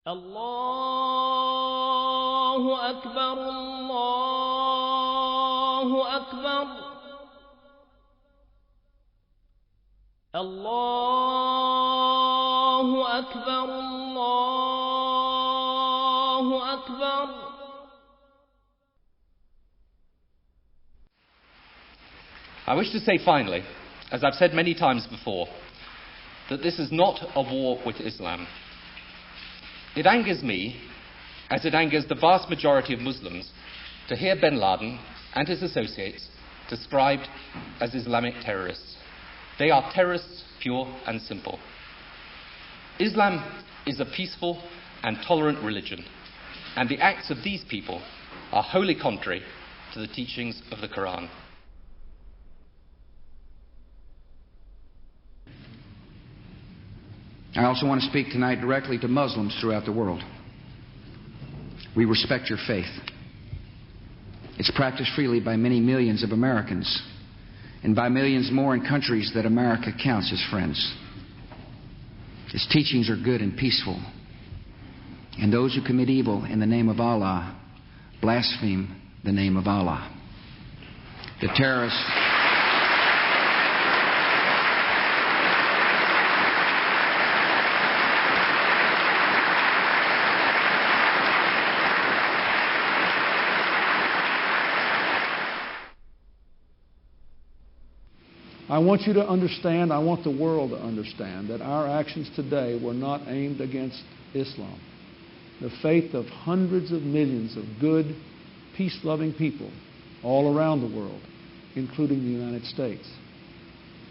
الله أكبر الله أكبر الله أكبر الله أكبر. I wish to say finally, as I've said many times before, that this is not a war with Islam. It angers me, as it angers the vast majority of Muslims, to hear bin Laden and his associates described as Islamic terrorists. They are terrorists, pure and simple. Islam is a peaceful and tolerant religion, and the acts of these people are wholly contrary to the teachings of the Quran. I also want to speak tonight directly to Muslims throughout the world. We respect your faith. It's practiced freely by many millions of Americans and by millions more in countries that America counts as friends. Its teachings are good and peaceful. And those who commit evil in the name of Allah blaspheme the name of Allah. The terrorists... I want you to understand, I want the world to understand that our actions today were not aimed against Islam. The faith of hundreds of millions of good, peace-loving people all around the world, including the United States.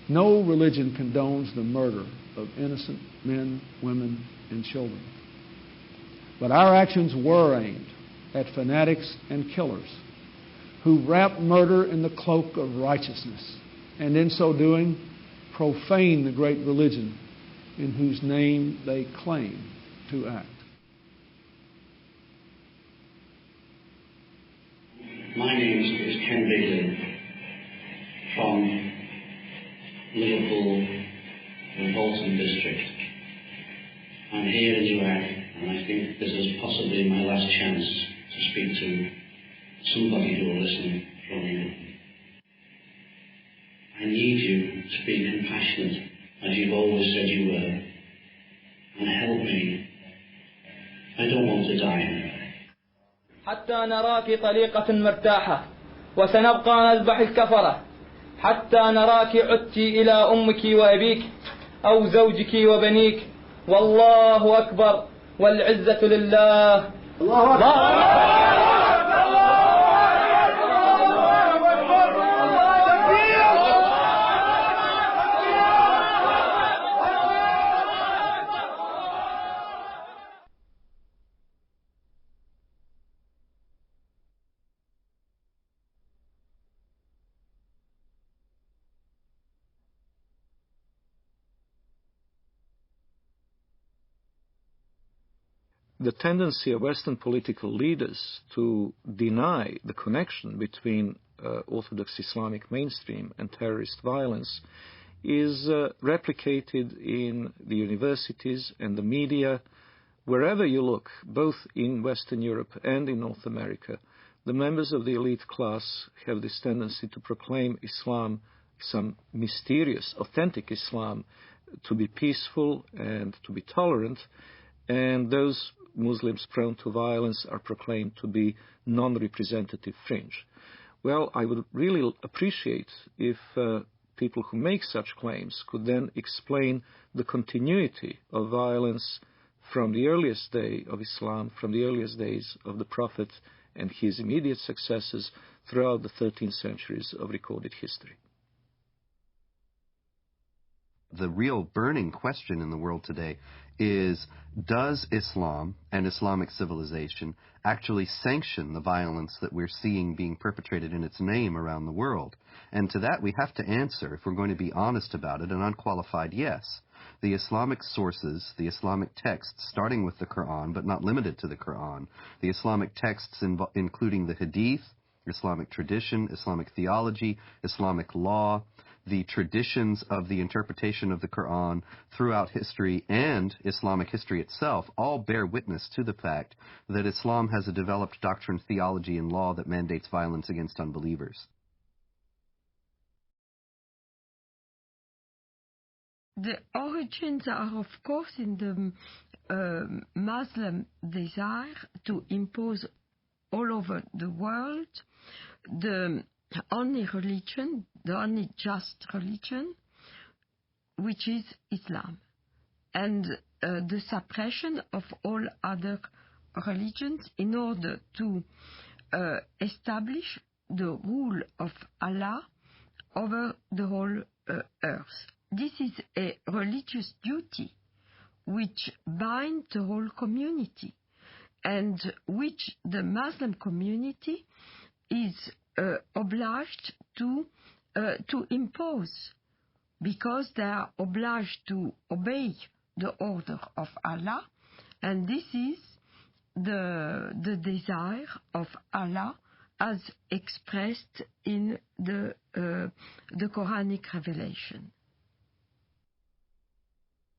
No religion condones the murder of innocent men, women, and children. But our actions were aimed at fanatics and killers who wrap murder in the cloak of righteousness, and in so doing, profane the great religion in whose name they claim to act. My name is Ken Bigley from Liverpool and Bolton district. I'm here in Iraq, and I think this is possibly my last chance to speak to somebody who will listen from you. I need you to be compassionate, as you've always said you were, and help me. I don't want to die. حتى نراك طليقة مرتاحة وسنبقى نذبح الكفرة حتى نراك عدت إلى أمك وأبيك أو زوجك وبنيك والله أكبر والعزة لله. الله أكبر. The tendency of Western political leaders to deny the connection between Orthodox Islamic mainstream and terrorist violence is replicated in the universities and the media. Wherever you look, both in Western Europe and in North America, the members of the elite class have this tendency to proclaim Islam, some mysterious, authentic Islam, to be peaceful and to be tolerant, and those Muslims prone to violence are proclaimed to be non-representative fringe. Well, I would really appreciate if people who make such claims could then explain the continuity of violence from the earliest day of Islam, from the earliest days of the Prophet and his immediate successors throughout the 13 centuries of recorded history. The real burning question in the world today is, does Islam and Islamic civilization actually sanction the violence that we're seeing being perpetrated in its name around the world? And to that we have to answer, if we're going to be honest about it, an unqualified yes. The Islamic sources, the Islamic texts, starting with the Quran, but not limited to the Quran, the Islamic texts including the Hadith, Islamic tradition, Islamic theology, Islamic law, the traditions of the interpretation of the Quran throughout history and Islamic history itself all bear witness to the fact that Islam has a developed doctrine, theology, and law that mandates violence against unbelievers. The origins are, of course, in the Muslim desire to impose all over the world the only religion, the only just religion, which is Islam, and the suppression of all other religions in order to establish the rule of Allah over the whole earth. This is a religious duty which binds the whole community and which the Muslim community is obliged to impose, because they are obliged to obey the order of Allah, and this is the desire of Allah as expressed in the Quranic revelation.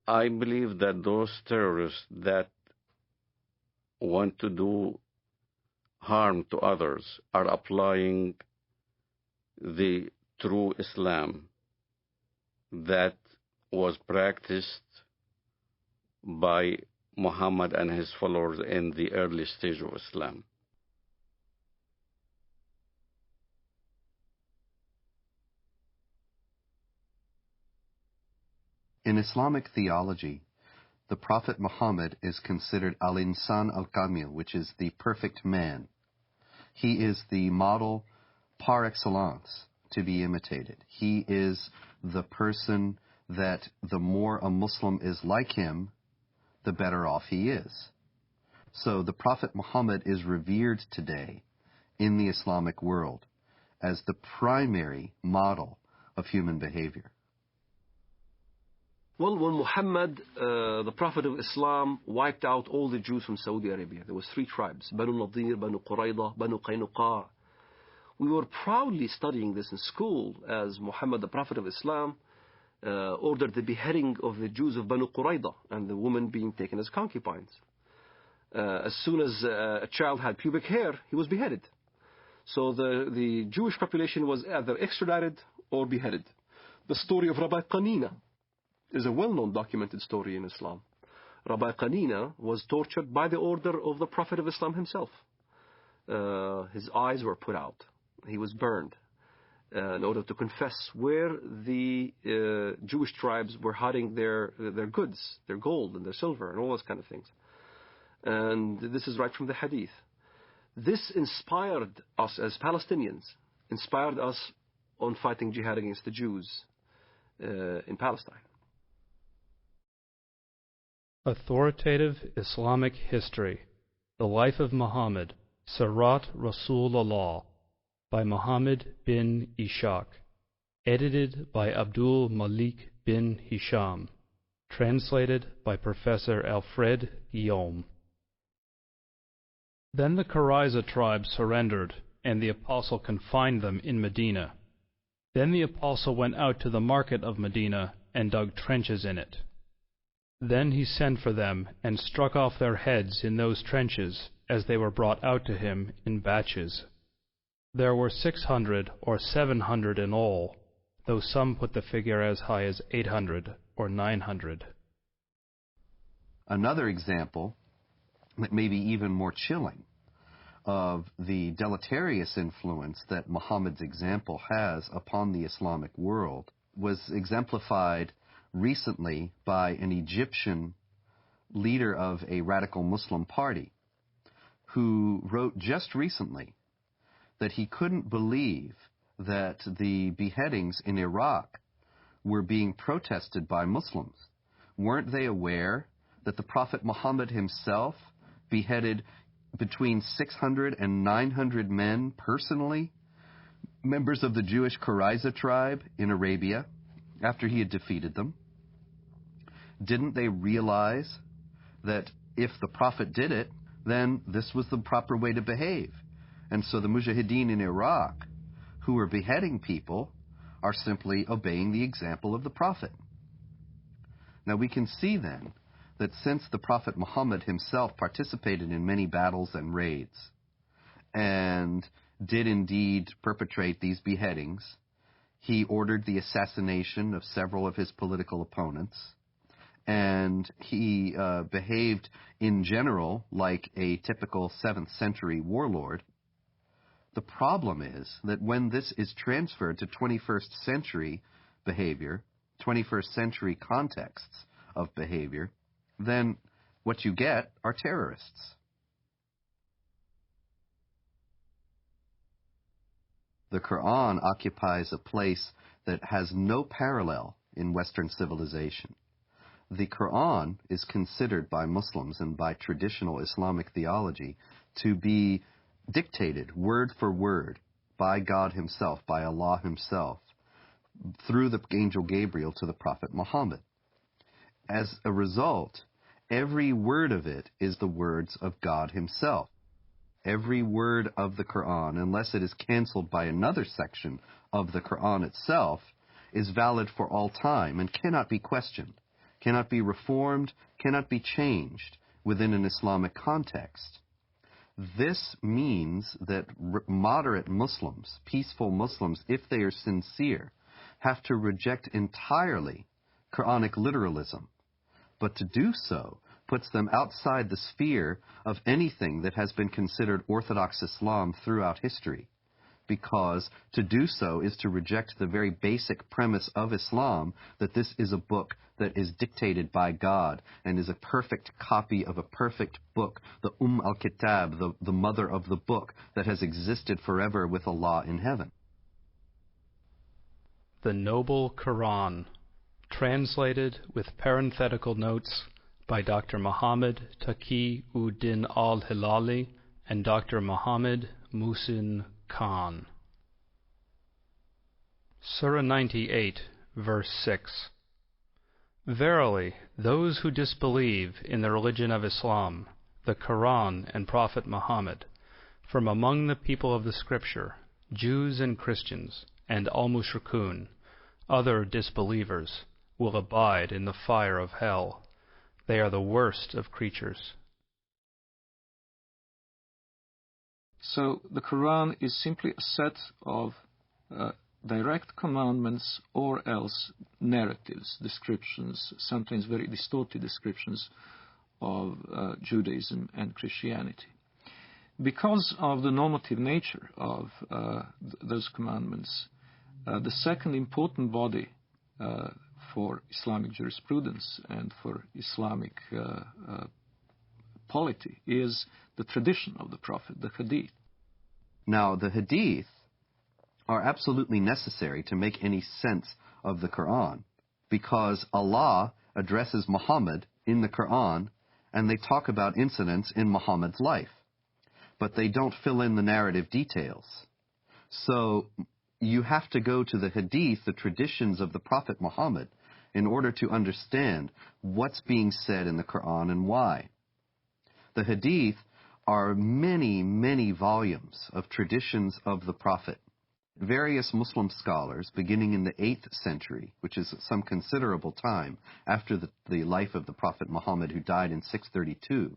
I believe that those terrorists that want to do harm to others are applying the true Islam that was practiced by Muhammad and his followers in the early stage of Islam. In Islamic theology, the Prophet Muhammad is considered al-insan al-kamil, which is the perfect man. He is the model par excellence to be imitated. He is the person that the more a Muslim is like him, the better off he is. So the Prophet Muhammad is revered today in the Islamic world as the primary model of human behavior. Well, when Muhammad, the Prophet of Islam, wiped out all the Jews from Saudi Arabia, there was 3 tribes, Banu Nadir, Banu Qurayda, Banu Qaynuqa. We were proudly studying this in school as Muhammad, the Prophet of Islam, ordered the beheading of the Jews of Banu Qurayda and the women being taken as concubines. As soon as a child had pubic hair, he was beheaded. So the Jewish population was either extradited or beheaded. The story of Rabbi Qanina is a well-known documented story in Islam. Rabbi Qanina was tortured by the order of the Prophet of Islam himself. His eyes were put out. He was burned in order to confess where the Jewish tribes were hiding their goods, their gold and their silver and all those kind of things. And this is right from the Hadith. This inspired us as Palestinians, inspired us on fighting jihad against the Jews in Palestine. Authoritative Islamic History, The Life of Muhammad, Sirat Rasulullah, by Muhammad bin Ishaq, edited by Abdul Malik bin Hisham, translated by Professor Alfred Guillaume. Then the Qurayza tribe surrendered, and the apostle confined them in Medina. Then the apostle went out to the market of Medina and dug trenches in it. Then he sent for them and struck off their heads in those trenches as they were brought out to him in batches. There were 600 or 700 in all, though some put the figure as high as 800 or 900. Another example, that may be even more chilling, of the deleterious influence that Muhammad's example has upon the Islamic world was exemplified recently by an Egyptian leader of a radical Muslim party who wrote just recently that he couldn't believe that the beheadings in Iraq were being protested by Muslims. Weren't they aware that the Prophet Muhammad himself beheaded between 600 and 900 men personally, members of the Jewish Qurayza tribe in Arabia, after he had defeated them? Didn't they realize that if the Prophet did it, then this was the proper way to behave? And so the Mujahideen in Iraq, who were beheading people, are simply obeying the example of the Prophet. Now we can see then that since the Prophet Muhammad himself participated in many battles and raids, and did indeed perpetrate these beheadings, he ordered the assassination of several of his political opponents, and he behaved in general like a typical 7th century warlord. The problem is that when this is transferred to 21st century behavior, 21st century contexts of behavior, then what you get are terrorists. The Quran occupies a place that has no parallel in Western civilization. The Quran is considered by Muslims and by traditional Islamic theology to be dictated word for word by God himself, by Allah himself, through the angel Gabriel to the Prophet Muhammad. As a result, every word of it is the words of God himself. Every word of the Quran, unless it is cancelled by another section of the Quran itself, is valid for all time and cannot be questioned, cannot be reformed, cannot be changed within an Islamic context. This means that moderate Muslims, peaceful Muslims, if they are sincere, have to reject entirely Quranic literalism. But to do so puts them outside the sphere of anything that has been considered Orthodox Islam throughout history, because to do so is to reject the very basic premise of Islam, that this is a book that is dictated by God and is a perfect copy of a perfect book, the al-Kitab, the mother of the book that has existed forever with Allah in heaven. The Noble Quran, translated with parenthetical notes by Dr. Muhammad Taqi-ud-Din al-Hilali and Dr. Muhammad Muhsin Khan. Surah 98, verse 6. Verily, those who disbelieve in the religion of Islam, the Quran and Prophet Muhammad, from among the people of the Scripture, Jews and Christians, and al-Mushrikun, other disbelievers, will abide in the fire of hell. They are the worst of creatures. So the Quran is simply a set of direct commandments or else narratives, descriptions, sometimes very distorted descriptions of Judaism and Christianity. Because of the normative nature of those commandments, the second important body for Islamic jurisprudence and for Islamic polity is the tradition of the Prophet, the Hadith. Now, the Hadith are absolutely necessary to make any sense of the Quran, because Allah addresses Muhammad in the Quran and they talk about incidents in Muhammad's life, but they don't fill in the narrative details. So you have to go to the Hadith, the traditions of the Prophet Muhammad, in order to understand what's being said in the Quran and why. The Hadith are many, many volumes of traditions of the Prophet. Various Muslim scholars, beginning in the 8th century, which is some considerable time after the life of the Prophet Muhammad, who died in 632,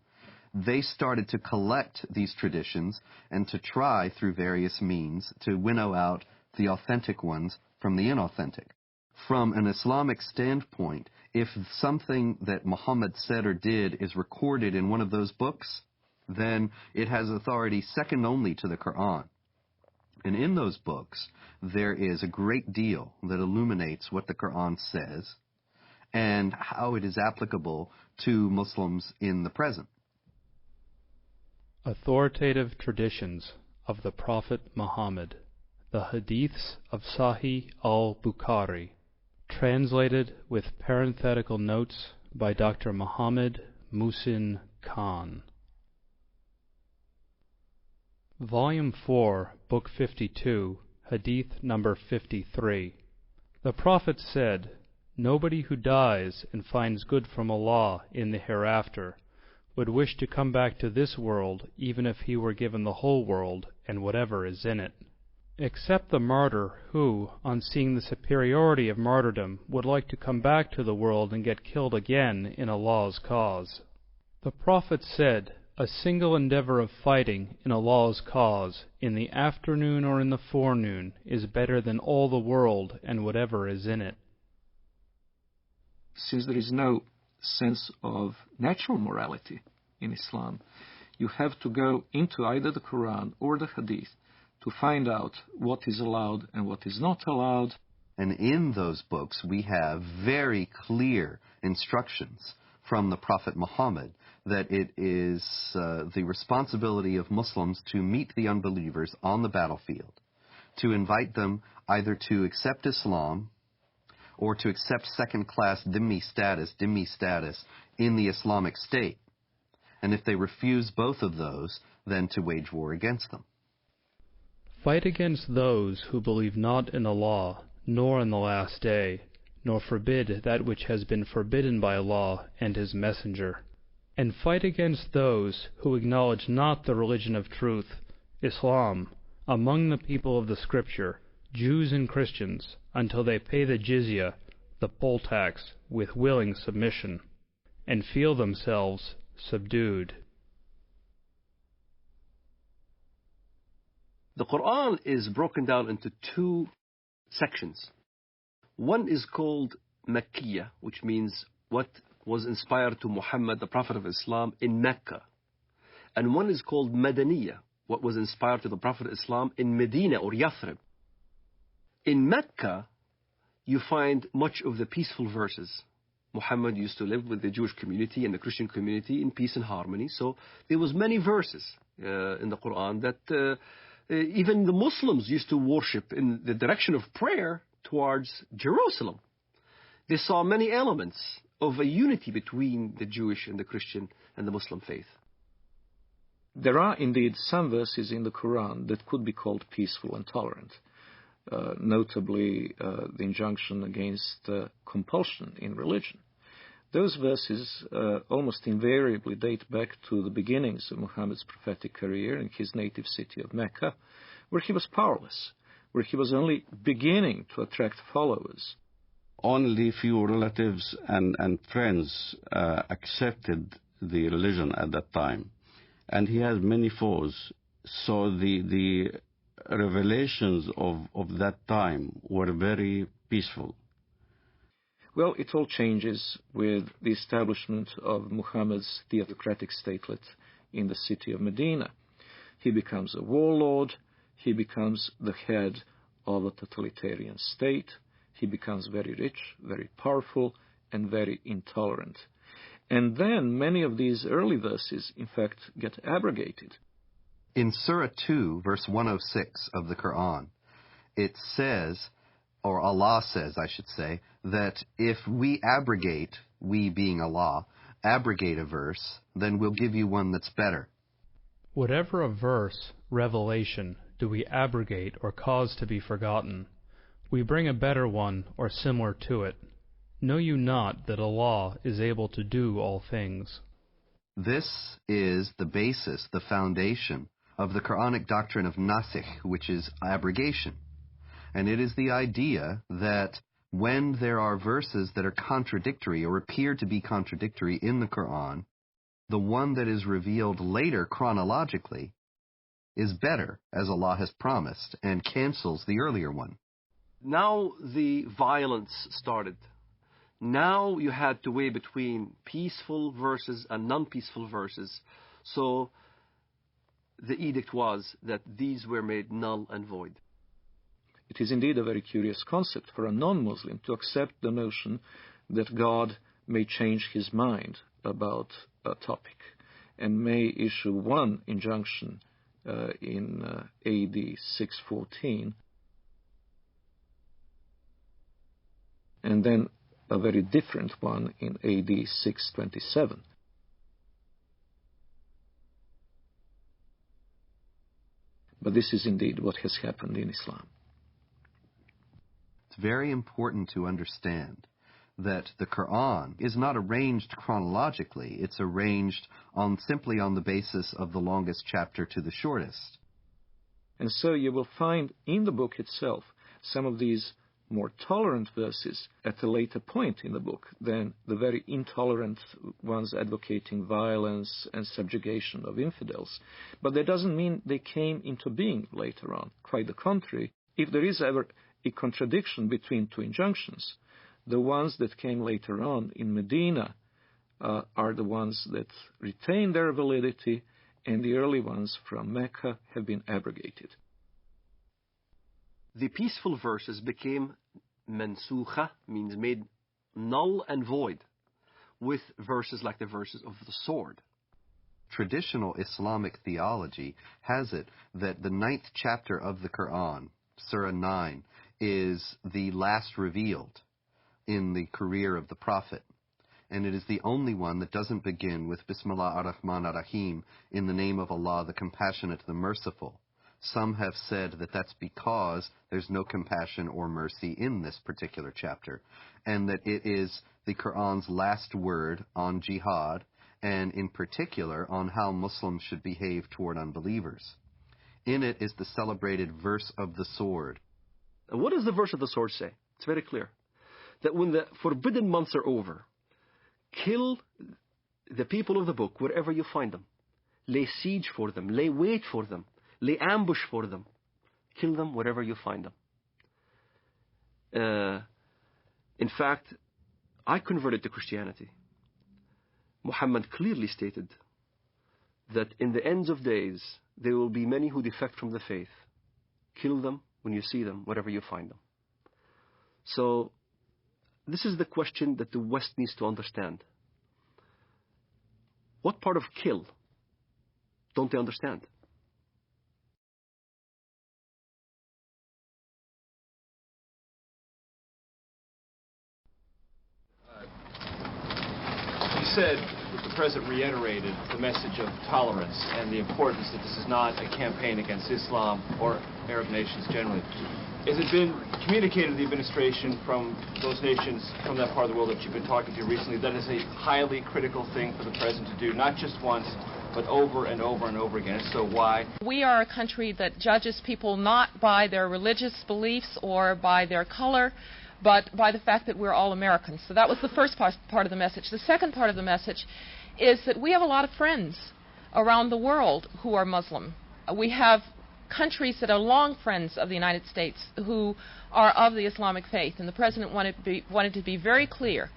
they started to collect these traditions and to try, through various means, to winnow out the authentic ones from the inauthentic. From an Islamic standpoint, if something that Muhammad said or did is recorded in one of those books, then it has authority second only to the Quran. And in those books, there is a great deal that illuminates what the Quran says and how it is applicable to Muslims in the present. Authoritative traditions of the Prophet Muhammad, the Hadiths of Sahih al-Bukhari, translated with parenthetical notes by Dr. Muhammad Muhsin Khan. Volume 4, Book 52, Hadith number 53. The Prophet said, "Nobody who dies and finds good from Allah in the hereafter would wish to come back to this world even if he were given the whole world and whatever is in it." except the martyr who, on seeing the superiority of martyrdom, would like to come back to the world and get killed again in Allah's cause. The Prophet said, "A single endeavor of fighting in Allah's cause, in the afternoon or in the forenoon, is better than all the world and whatever is in it." Since there is no sense of natural morality in Islam, you have to go into either the Quran or the Hadith to find out what is allowed and what is not allowed. And in those books we have very clear instructions from the Prophet Muhammad that it is the responsibility of Muslims to meet the unbelievers on the battlefield, to invite them either to accept Islam or to accept second-class dhimmi status in the Islamic State. And if they refuse both of those, then to wage war against them. Fight against those who believe not in Allah, nor in the last day, nor forbid that which has been forbidden by Allah and His Messenger. And fight against those who acknowledge not the religion of truth, Islam, among the people of the Scripture, Jews and Christians, until they pay the jizya, the poll tax, with willing submission, and feel themselves subdued. The Quran is broken down into two sections. One is called Makkiyah, which means what was inspired to Muhammad, the Prophet of Islam, in Mecca. And one is called Madaniyah, what was inspired to the Prophet of Islam in Medina or Yathrib. In Mecca, you find much of the peaceful verses. Muhammad used to live with the Jewish community and the Christian community in peace and harmony. So there was many verses in the Quran that even the Muslims used to worship in the direction of prayer towards Jerusalem. They saw many elements of a unity between the Jewish and the Christian and the Muslim faith. There are indeed some verses in the Quran that could be called peaceful and tolerant. Notably the injunction against compulsion in religion. Those verses almost invariably date back to the beginnings of Muhammad's prophetic career in his native city of Mecca, where he was powerless, where he was only beginning to attract followers. Only few relatives and friends accepted the religion at that time, and he has many foes. So the revelations of that time were very peaceful. Well, it all changes with the establishment of Muhammad's theocratic statelet in the city of Medina. He becomes a warlord, he becomes the head of a totalitarian state, he becomes very rich, very powerful, and very intolerant. And then many of these early verses, in fact, get abrogated. In Surah 2, verse 106 of the Quran, it says, or Allah says, I should say, that if we abrogate, we being Allah, abrogate a verse, then we'll give you one that's better. Whatever a verse, revelation, do we abrogate or cause to be forgotten, we bring a better one or similar to it. Know you not that Allah is able to do all things? This is the basis, the foundation of the Quranic doctrine of nasikh, which is abrogation. And it is the idea that when there are verses that are contradictory or appear to be contradictory in the Quran, the one that is revealed later chronologically is better, as Allah has promised, and cancels the earlier one. Now the violence started. Now you had to weigh between peaceful verses and non-peaceful verses. So the edict was that these were made null and void. It is indeed a very curious concept for a non-Muslim to accept the notion that God may change his mind about a topic and may issue one injunction in AD 614 and then a very different one in AD 627. But this is indeed what has happened in Islam. It's very important to understand that the Quran is not arranged chronologically. It's arranged simply on the basis of the longest chapter to the shortest. And so you will find in the book itself some of these more tolerant verses at a later point in the book than the very intolerant ones advocating violence and subjugation of infidels. But that doesn't mean they came into being later on. Quite the contrary. If there is ever a contradiction between two injunctions, the ones that came later on in Medina are the ones that retain their validity, and the early ones from Mecca have been abrogated. The peaceful verses became mansukha, means made null and void, with verses like the verses of the sword. Traditional Islamic theology has it that the 9th chapter of the Quran, Surah 9, is the last revealed in the career of the Prophet. And it is the only one that doesn't begin with Bismillah ar-Rahman ar-Rahim, in the name of Allah, the Compassionate, the Merciful. Some have said that that's because there's no compassion or mercy in this particular chapter, and that it is the Quran's last word on jihad, and in particular on how Muslims should behave toward unbelievers. In it is the celebrated verse of the sword. And what does the verse of the sword say? It's very clear. That when the forbidden months are over, kill the people of the book wherever you find them. Lay siege for them. Lay wait for them. Lay ambush for them. Kill them wherever you find them. In fact, I converted to Christianity. Muhammad clearly stated that in the ends of days, there will be many who defect from the faith. Kill them when you see them, wherever you find them. So, this is the question that the West needs to understand. What part of kill don't they understand? You said that the President reiterated the message of tolerance and the importance that this is not a campaign against Islam or Arab nations generally. Has it been communicated to the administration from those nations, from that part of the world that you've been talking to recently, that is a highly critical thing for the President to do, not just once, but over and over and over again? So why? We are a country that judges people not by their religious beliefs or by their color, but by the fact that we're all Americans. So that was the first part of the message. The second part of the message is that we have a lot of friends around the world who are Muslim. We have countries that are long friends of the United States who are of the Islamic faith, and the President wanted to be very clear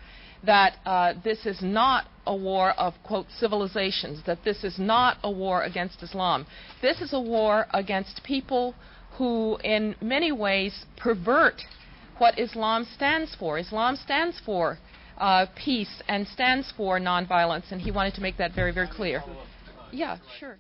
that this is not a war of, quote, civilizations, that this is not a war against Islam. This is a war against people who in many ways pervert what Islam stands for. Islam stands for peace and stands for nonviolence, and he wanted to make that very, very clear. Yeah, sure.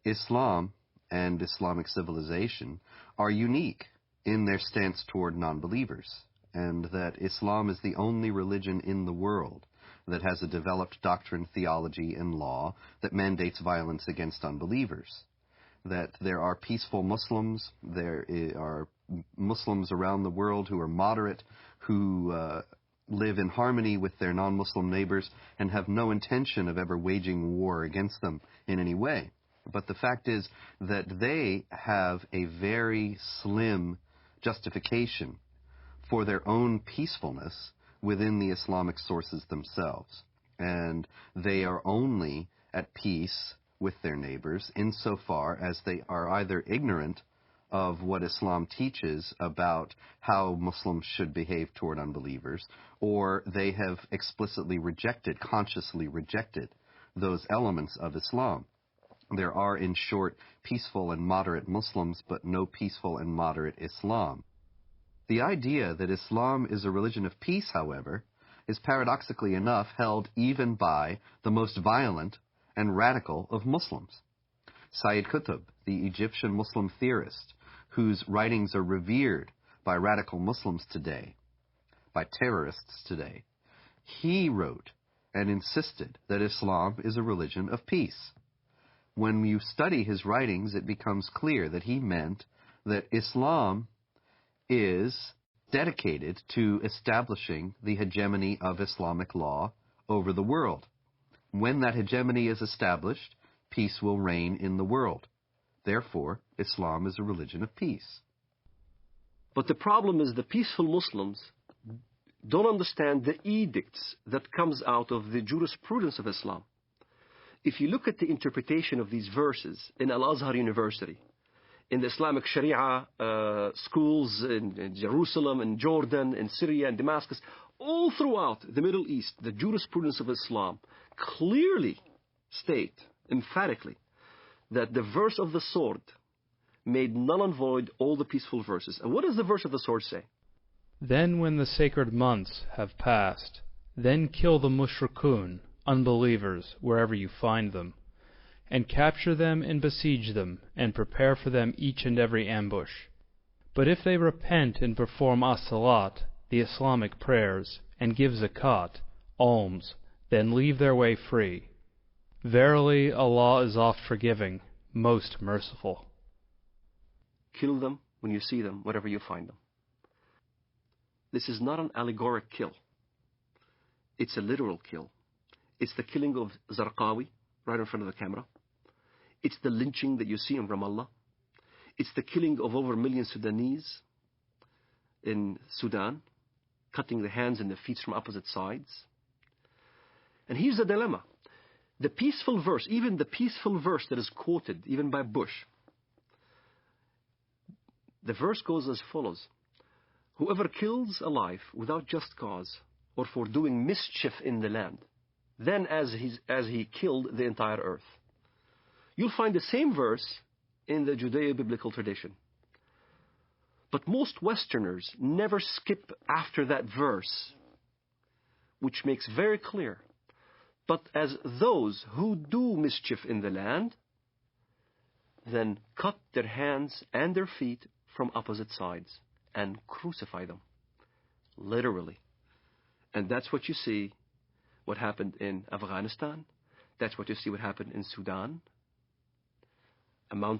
Islam and Islamic civilization are unique in their stance toward non-believers, and that Islam is the only religion in the world that has a developed doctrine, theology, and law that mandates violence against unbelievers. That there are peaceful Muslims, there are Muslims around the world who are moderate, who live in harmony with their non-Muslim neighbors and have no intention of ever waging war against them in any way. But the fact is that they have a very slim justification for their own peacefulness within the Islamic sources themselves. And they are only at peace with their neighbors insofar as they are either ignorant of what Islam teaches about how Muslims should behave toward unbelievers, or they have explicitly rejected, consciously rejected, those elements of Islam. There are, in short, peaceful and moderate Muslims, but no peaceful and moderate Islam. The idea that Islam is a religion of peace, however, is paradoxically enough held even by the most violent and radical of Muslims. Sayyid Qutb, the Egyptian Muslim theorist, whose writings are revered by radical Muslims today, by terrorists today, he wrote and insisted that Islam is a religion of peace. When you study his writings, it becomes clear that he meant that Islam is dedicated to establishing the hegemony of Islamic law over the world. When that hegemony is established, peace will reign in the world. Therefore, Islam is a religion of peace. But the problem is the peaceful Muslims don't understand the edicts that comes out of the jurisprudence of Islam. If you look at the interpretation of these verses in Al-Azhar University, in the Islamic Sharia schools in Jerusalem, in Jordan, in Syria, and Damascus, all throughout the Middle East, the jurisprudence of Islam clearly state, emphatically, that the verse of the sword made null and void all the peaceful verses. And what does the verse of the sword say? Then when the sacred months have passed, then kill the mushrikun, unbelievers, wherever you find them, and capture them and besiege them, and prepare for them each and every ambush. But if they repent and perform as-salat, the Islamic prayers, and give zakat, alms, then leave their way free. Verily, Allah is oft forgiving, most merciful. Kill them when you see them, wherever you find them. This is not an allegoric kill. It's a literal kill. It's the killing of Zarqawi right in front of the camera. It's the lynching that you see in Ramallah. It's the killing of over 1 million Sudanese in Sudan, cutting the hands and the feet from opposite sides. And here's the dilemma. The peaceful verse, even the peaceful verse that is quoted, even by Bush, the verse goes as follows. Whoever kills a life without just cause or for doing mischief in the land, then as he killed the entire earth. You'll find the same verse in the Judeo-biblical tradition. But most Westerners never skip after that verse, which makes very clear. But as those who do mischief in the land, then cut their hands and their feet from opposite sides and crucify them, literally. And that's what you see what happened in Afghanistan. That's what you see what happened in Sudan. A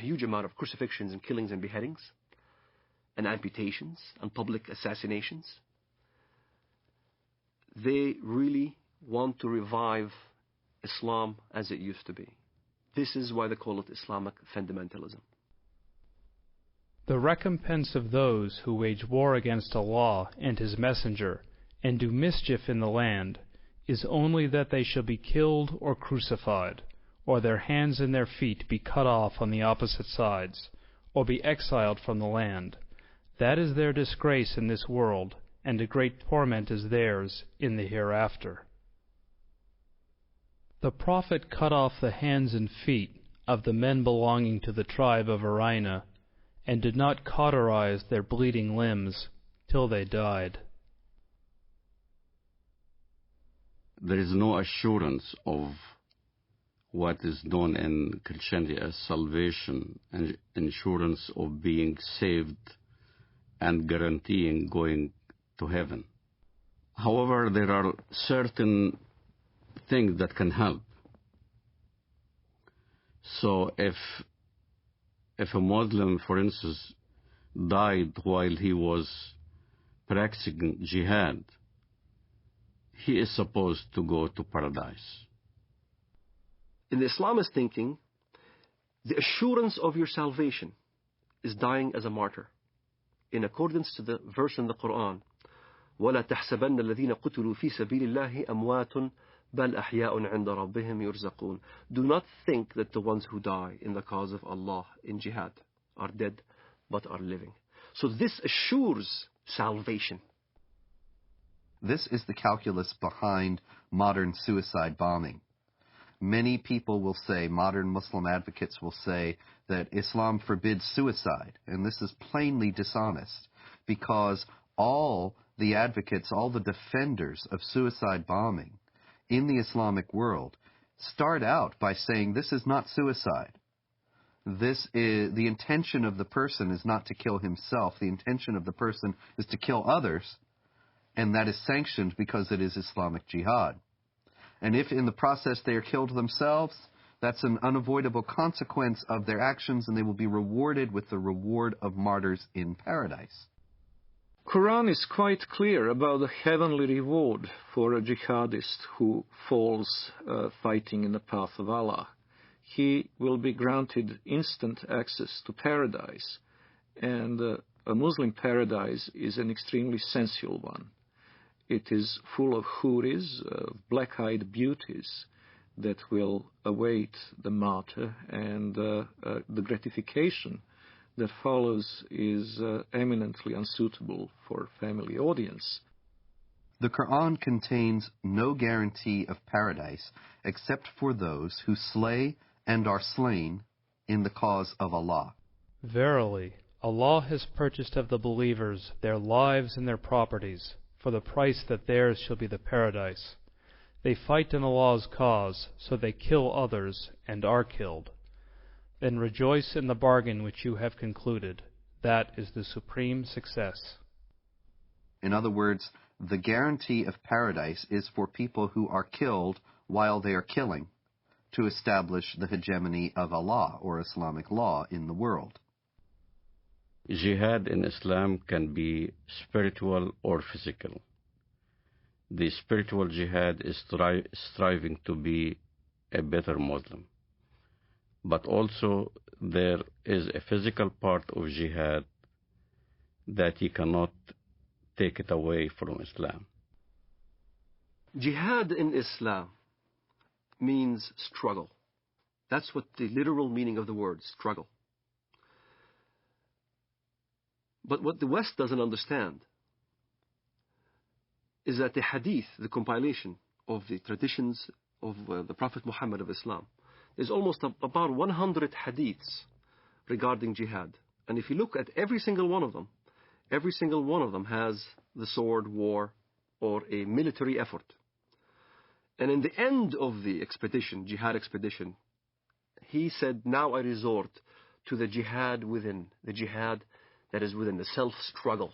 huge amount of crucifixions and killings and beheadings and amputations and public assassinations. They really want to revive Islam as it used to be. This is why they call it Islamic fundamentalism. The recompense of those who wage war against Allah and His Messenger and do mischief in the land is only that they shall be killed or crucified, or their hands and their feet be cut off on the opposite sides, or be exiled from the land. That is their disgrace in this world, and a great torment is theirs in the hereafter. The Prophet cut off the hands and feet of the men belonging to the tribe of Arina, and did not cauterize their bleeding limbs till they died. There is no assurance of what is known in Christianity as salvation and assurance of being saved and guaranteeing going to heaven. However, there are certain things that can help. So if a Muslim, for instance, died while he was practicing jihad, he is supposed to go to paradise. In the Islamist thinking, the assurance of your salvation is dying as a martyr. In accordance to the verse in the Quran, وَلَا تَحْسَبَنَّ الَّذِينَ قُتِلُوا فِي سَبِيلِ اللَّهِ أَمْوَاتٌ بَلْ أَحْيَاءٌ عِنْدَ رَبِّهِمْ يُرْزَقُونَ. Do not think that the ones who die in the cause of Allah in jihad are dead, but are living. So this assures salvation. This is the calculus behind modern suicide bombing. Many people will say, modern Muslim advocates will say, that Islam forbids suicide, and this is plainly dishonest, because all the advocates, all the defenders of suicide bombing in the Islamic world start out by saying this is not suicide. This is the intention of the person is not to kill himself. The intention of the person is to kill others, and that is sanctioned because it is Islamic jihad. And if in the process they are killed themselves, that's an unavoidable consequence of their actions, and they will be rewarded with the reward of martyrs in paradise. Quran is quite clear about the heavenly reward for a jihadist who falls fighting in the path of Allah. he will be granted instant access to paradise. And a Muslim paradise is an extremely sensual one. It is full of huris, black-eyed beauties that will await the martyr, and the gratification that follows is eminently unsuitable for family audience. The Quran contains no guarantee of paradise except for those who slay and are slain in the cause of Allah. Verily, Allah has purchased of the believers their lives and their properties, for the price that theirs shall be the paradise. They fight in Allah's cause, so they kill others and are killed. Then rejoice in the bargain which you have concluded. That is the supreme success. In other words, the guarantee of paradise is for people who are killed while they are killing, to establish the hegemony of Allah or Islamic law in the world. Jihad in Islam can be spiritual or physical. The spiritual jihad is striving to be a better Muslim. But also there is a physical part of jihad that you cannot take it away from Islam. Jihad in Islam means struggle. That's what the literal meaning of the word, struggle. But what the West doesn't understand is that the hadith, the compilation of the traditions of the Prophet Muhammad of Islam, there's almost about 100 hadiths regarding jihad. And if you look at every single one of them has the sword, war, or a military effort. And in the end of the expedition, jihad expedition, he said, now I resort to the jihad within, the jihad that is within, the self-struggle.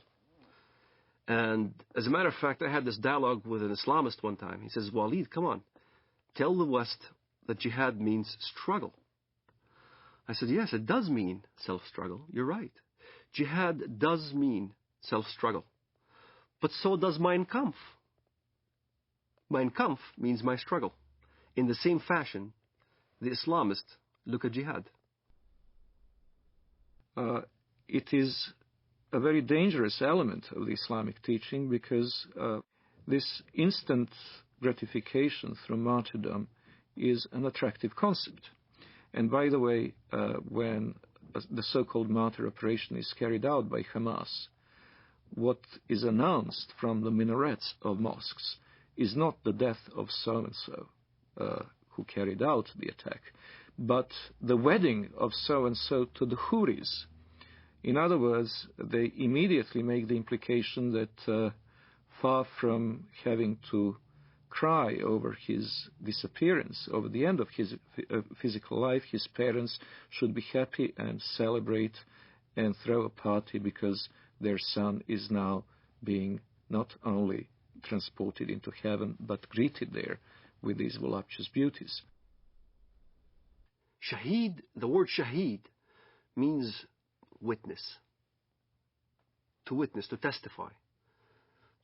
And as a matter of fact, I had this dialogue with an Islamist one time. He says, Walid, come on, tell the West that jihad means struggle. I said, yes, it does mean self-struggle. You're right. Jihad does mean self-struggle. But so does Mein Kampf. Mein Kampf means my struggle. In the same fashion, the Islamists look at jihad. It is a very dangerous element of the Islamic teaching because this instant gratification through martyrdom is an attractive concept. And by the way, when the so-called martyr operation is carried out by Hamas, what is announced from the minarets of mosques is not the death of so-and-so who carried out the attack, but the wedding of so-and-so to the Huris. In other words, they immediately make the implication that far from having to cry over his disappearance, over the end of his physical life, his parents should be happy and celebrate and throw a party because their son is now being not only transported into heaven, but greeted there with these voluptuous beauties. Shaheed, the word shaheed, means witness. To witness, to testify.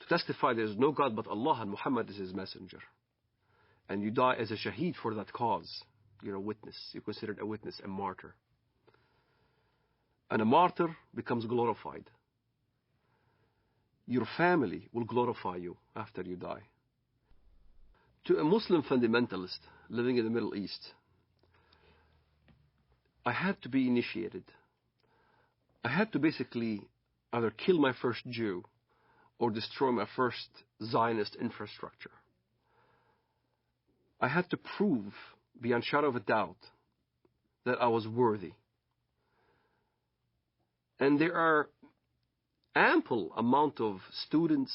To testify there is no God but Allah and Muhammad is His messenger. And you die as a shaheed for that cause. You're a witness. You're considered a witness, a martyr. And a martyr becomes glorified. Your family will glorify you after you die. To a Muslim fundamentalist living in the Middle East, I had to be initiated. I had to basically either kill my first Jew or destroy my first Zionist infrastructure. I had to prove, beyond shadow of a doubt, that I was worthy. And there are ample amount of students,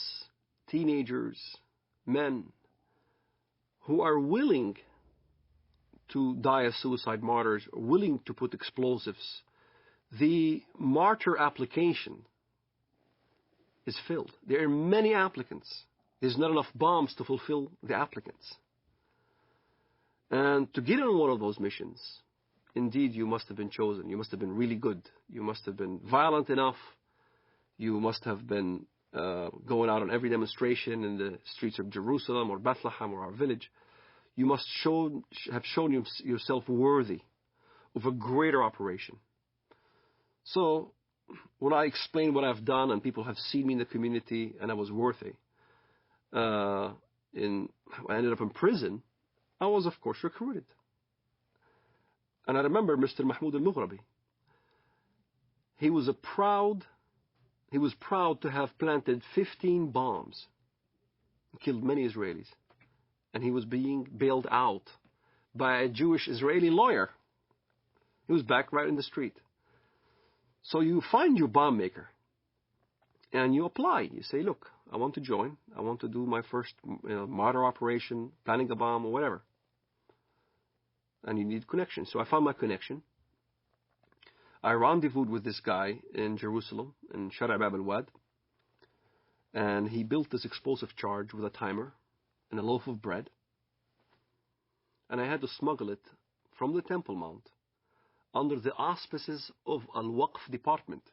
teenagers, men, who are willing to die as suicide martyrs, willing to put explosives. The martyr application is filled. There are many applicants. There's not enough bombs to fulfill the applicants. And to get on one of those missions, indeed you must have been chosen. You must have been really good. You must have been violent enough. You must have been going out on every demonstration in the streets of Jerusalem or Bethlehem or our village. You must have shown yourself worthy of a greater operation. So, when I explain what I've done and people have seen me in the community and I was worthy, I ended up in prison, I was, of course, recruited. And I remember Mr. Mahmoud al-Mughrabi. He was proud to have planted 15 bombs and killed many Israelis. And he was being bailed out by a Jewish Israeli lawyer. He was back right in the street. So you find your bomb maker and you apply. You say, look, I want to join. I want to do my first martyr operation, planning a bomb or whatever. And you need connection. So I found my connection. I rendezvoused with this guy in Jerusalem, in Shara' Bab al-Wad. And he built this explosive charge with a timer and a loaf of bread. And I had to smuggle it from the Temple Mount under the auspices of Al-Waqf department.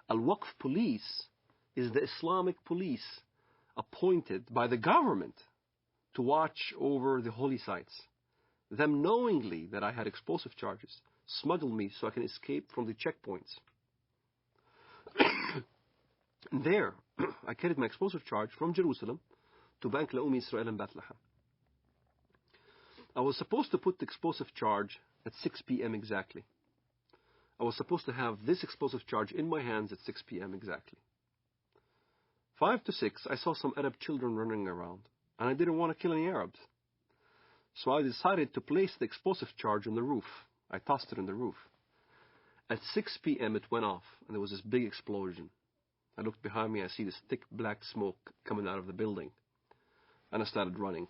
Al-Waqf police is the Islamic police appointed by the government to watch over the holy sites. Them knowingly that I had explosive charges smuggled me so I can escape from the checkpoints. And there, I carried my explosive charge from Jerusalem to Bank Leumi Israel in Bethlehem. I was supposed to put the explosive charge at 6 p.m. exactly. I was supposed to have this explosive charge in my hands at 6 p.m. exactly. 5 to 6, I saw some Arab children running around, and I didn't want to kill any Arabs. So I decided to place the explosive charge on the roof. I tossed it on the roof. At 6 p.m. it went off, and there was this big explosion. I looked behind me, I see this thick black smoke coming out of the building, and I started running.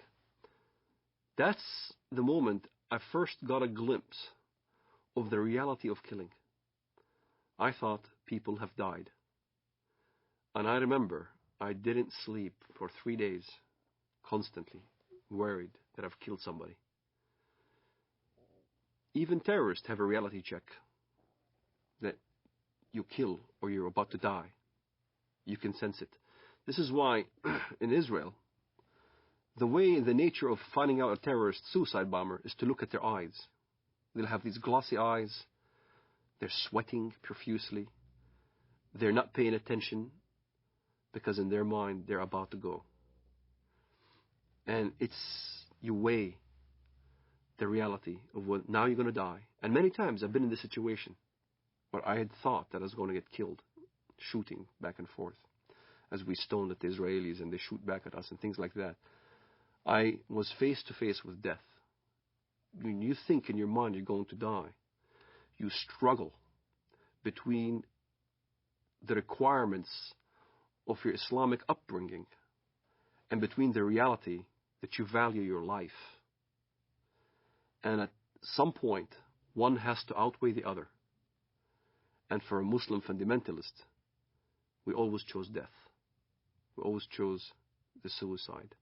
That's the moment I first got a glimpse of the reality of killing. I thought people have died. And I remember I didn't sleep for 3 days, constantly worried that I've killed somebody. Even terrorists have a reality check that you kill or you're about to die. You can sense it. This is why in Israel, the nature of finding out a terrorist suicide bomber is to look at their eyes. They'll have these glossy eyes. They're sweating profusely. They're not paying attention because in their mind they're about to go. And you weigh the reality of what now you're going to die. And many times I've been in this situation where I had thought that I was going to get killed, shooting back and forth as we stoned at the Israelis and they shoot back at us and things like that. I was face to face with death. When you think in your mind you're going to die, you struggle between the requirements of your Islamic upbringing and between the reality that you value your life. And at some point, one has to outweigh the other. And for a Muslim fundamentalist, we always chose death. We always chose the suicide.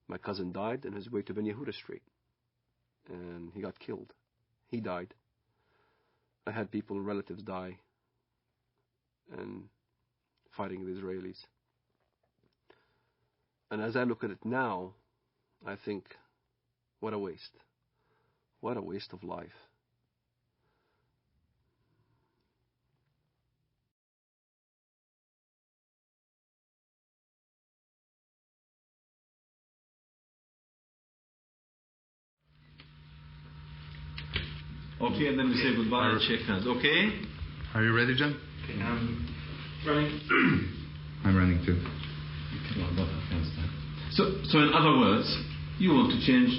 My cousin died on his way to Ben Yehuda Street. And he got killed. He died. I had people, relatives die and fighting the Israelis. And as I look at it now, I think, what a waste. What a waste of life. Okay, and then we say goodbye and shake hands. Okay? Are you ready, John? Okay, running. I'm running too. So in other words, you want to change.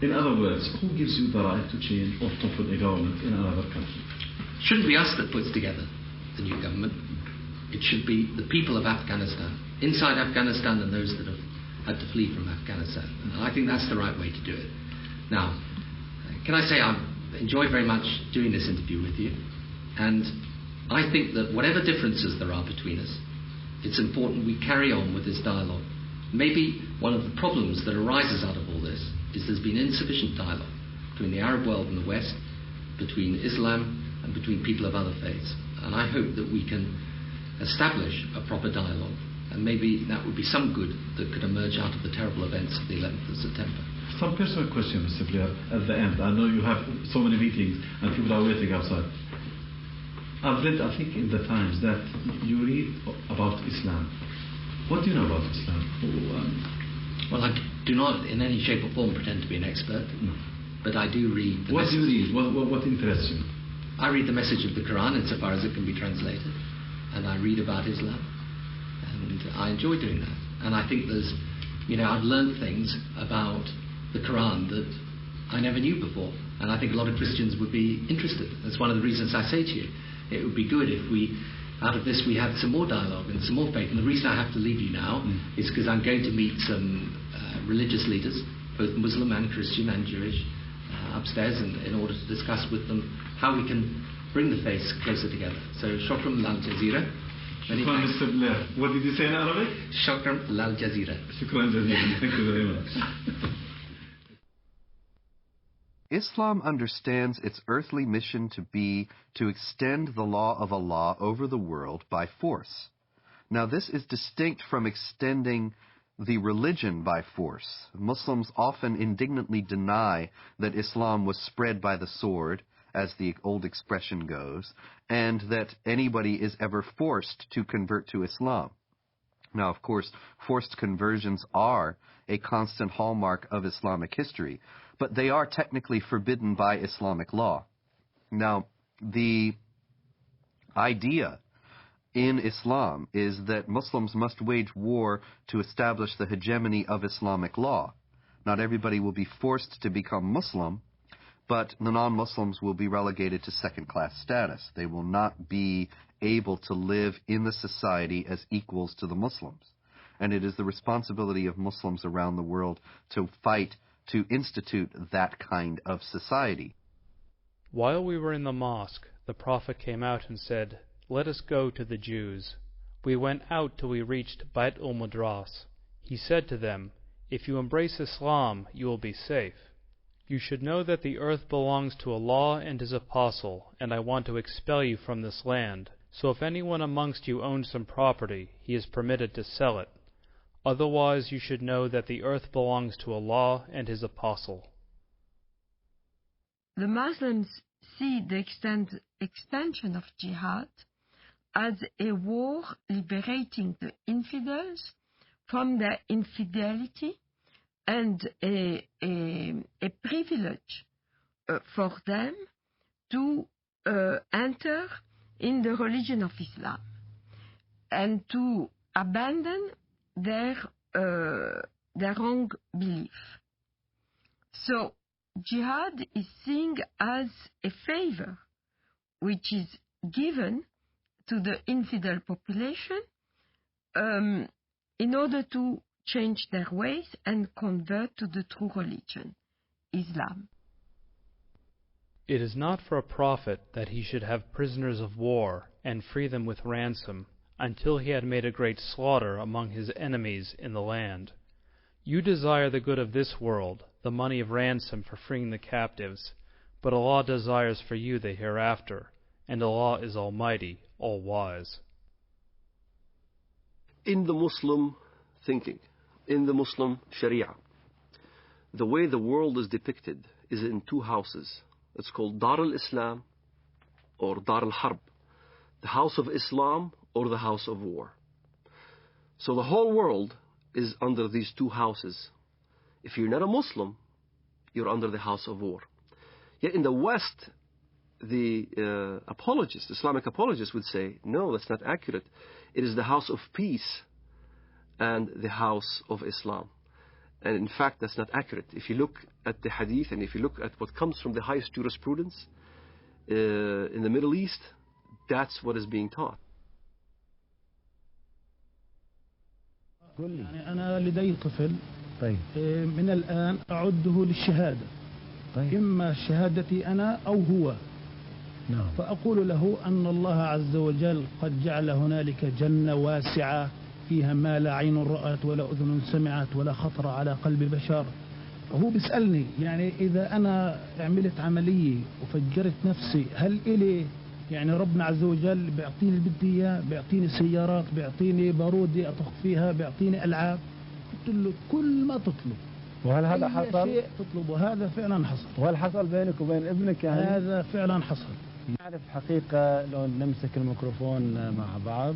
In other words, who gives you the right to change or topple a government in another country? It shouldn't be us that puts together the new government. It should be the people of Afghanistan, inside Afghanistan and those that have had to flee from Afghanistan. And I think that's the right way to do it. Now, can I say I've enjoyed very much doing this interview with you, and I think that whatever differences there are between us, it's important we carry on with this dialogue. Maybe one of the problems that arises out of all this is there's been insufficient dialogue between the Arab world and the West, between Islam and between people of other faiths. And I hope that we can establish a proper dialogue And maybe that would be some good that could emerge out of the terrible events of the 11th of September. Some personal question, Mr. Blair, at the end. I know you have so many meetings and people are waiting outside. I've read, I think, in the Times that you read about Islam. What do you know about Islam? Well, I do not in any shape or form pretend to be an expert, but I do read the What do you read? What interests you? I read the message of the Quran insofar as it can be translated, and I read about Islam, and I enjoy doing that. And I think there's, I've learned things about the Quran that I never knew before, and I think a lot of Christians would be interested. That's one of the reasons I say to you, it would be good if out of this we had some more dialogue and some more faith. And the reason I have to leave you now is because I'm going to meet some religious leaders, both Muslim and Christian and Jewish, upstairs, in order to discuss with them how we can bring the faiths closer together. So, shukran lal jazeera. Shukran, Mr. Blair. What did you say in Arabic? Shukran lal jazeera. Shukran jazeera. Thank you very much. Islam understands its earthly mission to be to extend the law of Allah over the world by force. Now, this is distinct from extending the religion by force. Muslims often indignantly deny that Islam was spread by the sword, as the old expression goes, and that anybody is ever forced to convert to Islam. Now, of course, forced conversions are a constant hallmark of Islamic history, but they are technically forbidden by Islamic law. Now, the idea in Islam is that Muslims must wage war to establish the hegemony of Islamic law. Not everybody will be forced to become Muslim, but the non-Muslims will be relegated to second-class status. They will not be able to live in the society as equals to the Muslims. And it is the responsibility of Muslims around the world to fight to institute that kind of society. While we were in the mosque, the Prophet came out and said, "Let us go to the Jews." We went out till we reached Bait al-Madras. He said to them, "If you embrace Islam, you will be safe. You should know that the earth belongs to Allah and His Apostle, and I want to expel you from this land. So if anyone amongst you owns some property, he is permitted to sell it. Otherwise you should know that the earth belongs to Allah and His Apostle." The Muslims see the extension of jihad as a war liberating the infidels from their infidelity and a privilege for them to enter in the religion of Islam and to abandon their wrong belief. So jihad is seen as a favor which is given to the infidel population in order to change their ways and convert to the true religion, Islam. It is not for a prophet that he should have prisoners of war and free them with ransom until he had made a great slaughter among his enemies in the land. You desire the good of this world, the money of ransom for freeing the captives, but Allah desires for you the hereafter, and Allah is Almighty, All-Wise. In the Muslim thinking, in the Muslim Sharia, the way the world is depicted is in two houses. It's called Dar al-Islam or Dar al-Harb, the house of Islam or the house of war. So the whole world is under these two houses. If you're not a Muslim, you're under the house of war. Yet in the West, the apologists, Islamic apologists would say, no, that's not accurate. It is the house of peace and the house of Islam. And in fact, that's not accurate. If you look at the hadith and if you look at what comes from the highest jurisprudence in the Middle East, that's what is being taught. يعني أنا لدي طفل من الآن أعده للشهادة إما شهادتي أنا أو هو فأقول له أن الله عز وجل قد جعل هنالك جنة واسعة فيها ما لا عين رأت ولا أذن سمعت ولا خطر على قلب بشر. وهو بيسألني يعني إذا أنا عملت عملية وفجرت نفسي هل إلي يعني ربنا عز وجل بيعطيني اللي بدي إياه، بيعطيني سيارات، بيعطيني بارودي أطخ فيها، بيعطيني ألعاب. قلت له كل ما تطلب. وهل هذا حصل؟ شيء تطلبه هذا فعلا حصل. وهل حصل بينك وبين ابنك يعني؟ هذا فعلا حصل. نعرف حقيقة لو نمسك الميكروفون مع بعض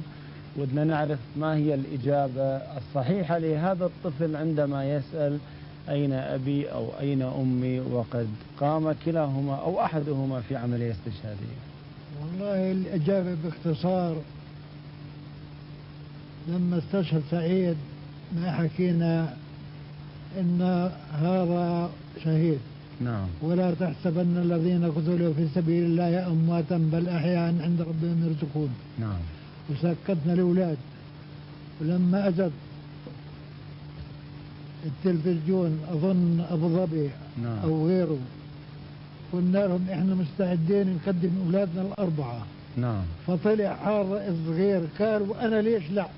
ودنا نعرف ما هي الإجابة الصحيحة لهذا الطفل عندما يسأل أين أبي أو أين أمي وقد قام كلاهما أو أحدهما في عملية استشهادية. والله الإجابة باختصار لما استشهد سعيد ما حكينا إن هذا شهيد. نعم. ولا تحسبن الذين قتلوا في سبيل الله أمواتا بل أحياء عند ربهم يرزقون. نعم. وسكتنا الأولاد، ولما أجت التلفزيون أظن أبو ظبي نعم. أو غيره قلنا لهم إحنا مستعدين نقدم أولادنا الأربعة. نعم. فطلع حار صغير قال وأنا ليش لا.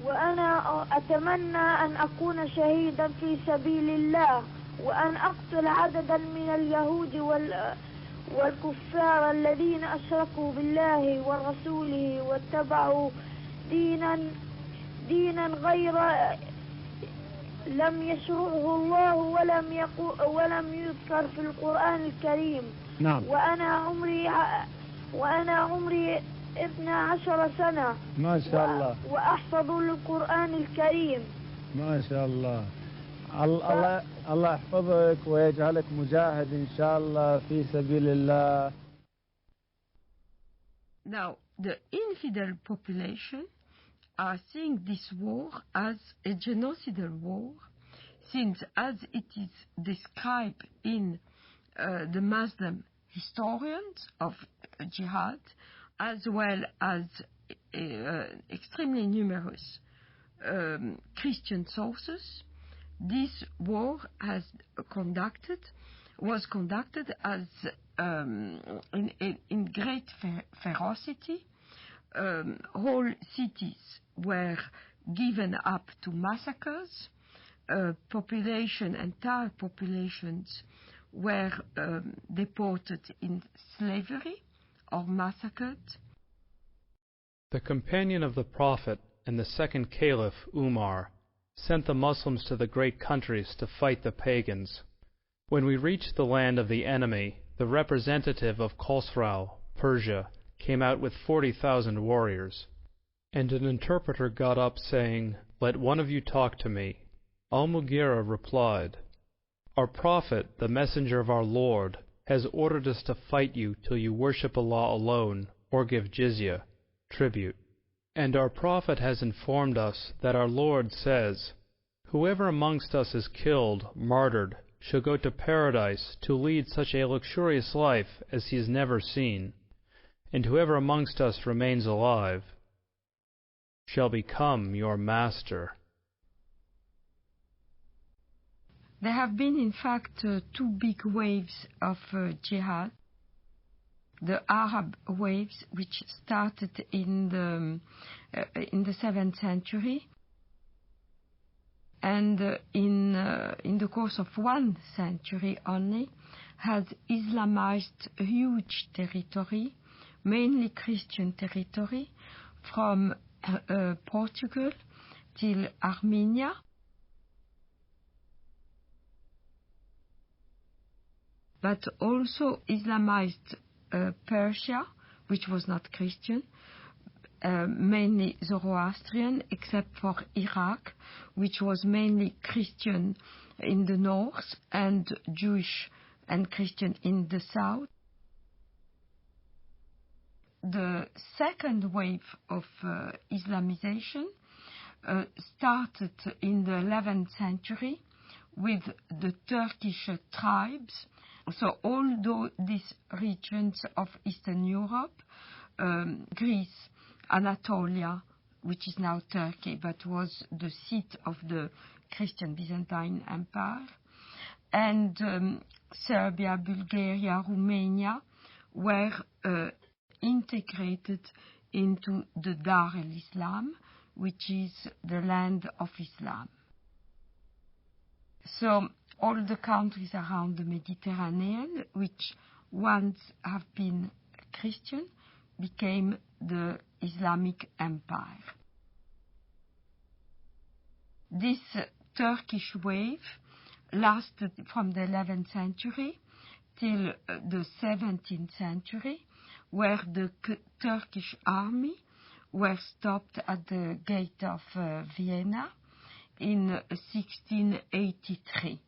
وأنا أتمنى أن أكون شهيدا في سبيل الله، وأن أقتل عددا من اليهود والكفار الذين أشركوا بالله ورسوله واتبعوا دينا غير لم يشرعه الله ولم يذكر في القرآن الكريم. نعم. وأنا عمري 12 سنة. ما شاء الله. وأحفظ القرآن الكريم. ما شاء الله. الله يحفظك ويجعلك مجاهد إن شاء الله في سبيل الله. Now, the infidel population are seeing this war as a genocidal war, since as it is described in the Muslim historians of jihad, as well as extremely numerous Christian sources, this war was conducted as in great ferocity. Whole cities were given up to massacres. Entire populations were deported in slavery or massacred. The companion of the Prophet and the second Caliph, Umar, sent the Muslims to the great countries to fight the pagans. When we reached the land of the enemy, the representative of Khosrau, Persia, came out with 40,000 warriors. And an interpreter got up saying, "Let one of you talk to me." Al-Mughira replied, "Our Prophet, the Messenger of our Lord, has ordered us to fight you till you worship Allah alone or give jizya, tribute. And our Prophet has informed us that our Lord says, 'Whoever amongst us is killed, martyred, shall go to paradise to lead such a luxurious life as he has never seen. And whoever amongst us remains alive shall become your master.'" There have been, in fact, two big waves of jihad. The Arab waves, which started in the 7th century, and in the course of 1 century only, has Islamized a huge territory, mainly Christian territory, from Portugal till Armenia. But also Islamized Persia, which was not Christian, mainly Zoroastrian, except for Iraq, which was mainly Christian in the north and Jewish and Christian in the south. The second wave of Islamization started in the 11th century with the Turkish tribes. So all these regions of Eastern Europe, Greece, Anatolia, which is now Turkey, but was the seat of the Christian Byzantine Empire, and Serbia, Bulgaria, Romania were integrated into the Dar al-Islam, which is the land of Islam. So all the countries around the Mediterranean, which once have been Christian, became the Islamic Empire. This Turkish wave lasted from the 11th century till the 17th century, where the Turkish army were stopped at the gate of Vienna in 1683.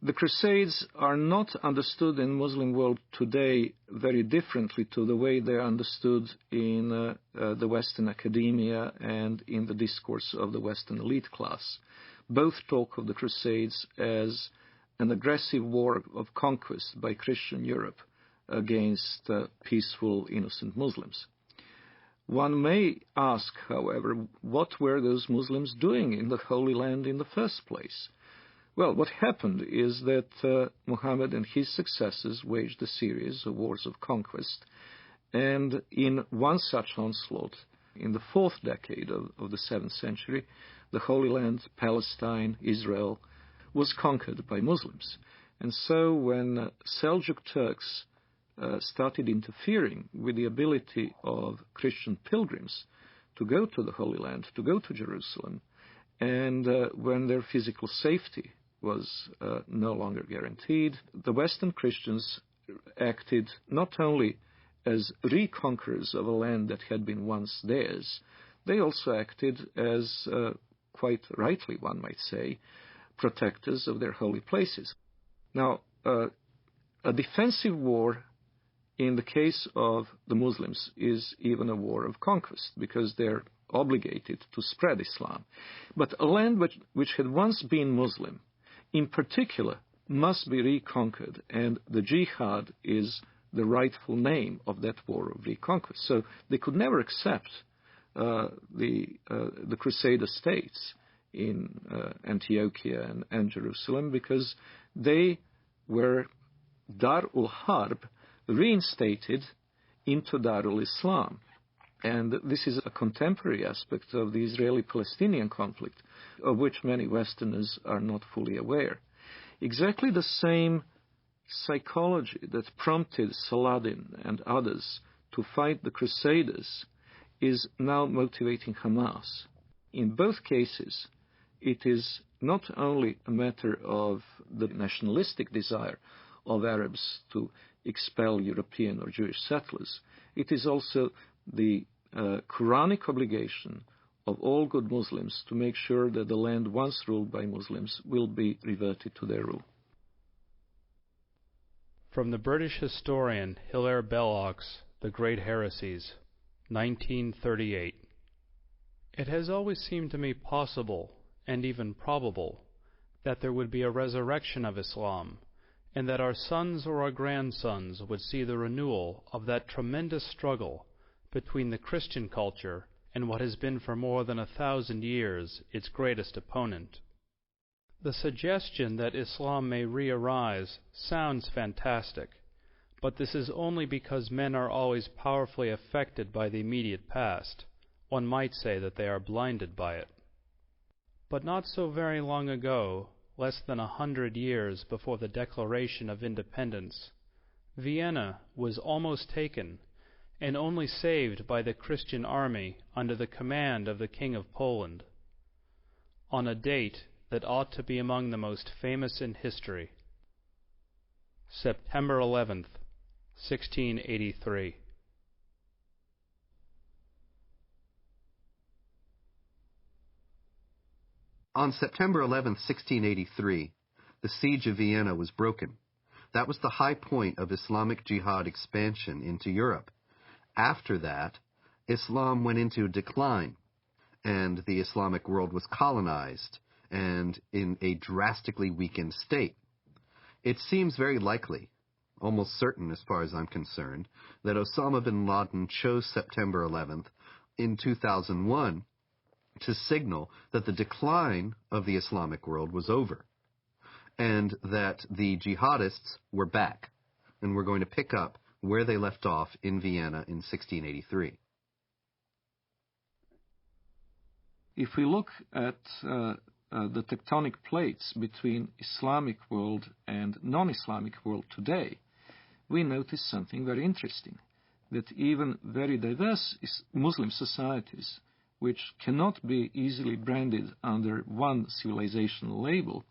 The Crusades are not understood in Muslim world today very differently to the way they are understood in the Western academia and in the discourse of the Western elite class. Both talk of the Crusades as an aggressive war of conquest by Christian Europe against peaceful, innocent Muslims. One may ask, however, what were those Muslims doing in the Holy Land in the first place? Well, what happened is that Muhammad and his successors waged a series of wars of conquest, and in one such onslaught, in the 4th decade of the 7th century, the Holy Land, Palestine, Israel, was conquered by Muslims. And so when Seljuk Turks started interfering with the ability of Christian pilgrims to go to the Holy Land, to go to Jerusalem, and when their physical safety was no longer guaranteed, the Western Christians acted not only as reconquerors of a land that had been once theirs, they also acted as, quite rightly one might say, protectors of their holy places. Now, a defensive war in the case of the Muslims is even a war of conquest, because they're obligated to spread Islam. But a land which had once been Muslim, in particular, must be reconquered, and the jihad is the rightful name of that war of reconquest. So they could never accept the Crusader states in Antiochia and Jerusalem, because they were Dar-ul Harb reinstated into Darul Islam. And this is a contemporary aspect of the Israeli-Palestinian conflict, of which many Westerners are not fully aware. Exactly the same psychology that prompted Saladin and others to fight the Crusaders is now motivating Hamas. In both cases, it is not only a matter of the nationalistic desire of Arabs to expel European or Jewish settlers, it is also the Quranic obligation of all good Muslims to make sure that the land once ruled by Muslims will be reverted to their rule. From the British historian Hilaire Belloc's The Great Heresies, 1938. It has always seemed to me possible, and even probable, that there would be a resurrection of Islam, and that our sons or our grandsons would see the renewal of that tremendous struggle between the Christian culture and what has been for more than 1,000 years its greatest opponent. The suggestion that Islam may re-arise sounds fantastic, but this is only because men are always powerfully affected by the immediate past. One might say that they are blinded by it. But not so very long ago, less than 100 years before the Declaration of Independence, Vienna was almost taken, and only saved by the Christian army under the command of the King of Poland, on a date that ought to be among the most famous in history. September 11th, 1683. On September 11th, 1683, the siege of Vienna was broken. That was the high point of Islamic jihad expansion into Europe. After that, Islam went into decline, and the Islamic world was colonized and in a drastically weakened state. It seems very likely, almost certain as far as I'm concerned, that Osama bin Laden chose September 11th in 2001 to signal that the decline of the Islamic world was over, and that the jihadists were back, and were going to pick up where they left off in Vienna in 1683. If we look at the tectonic plates between Islamic world and non-Islamic world today, we notice something very interesting, that even very diverse Muslim societies, which cannot be easily branded under one civilizational label,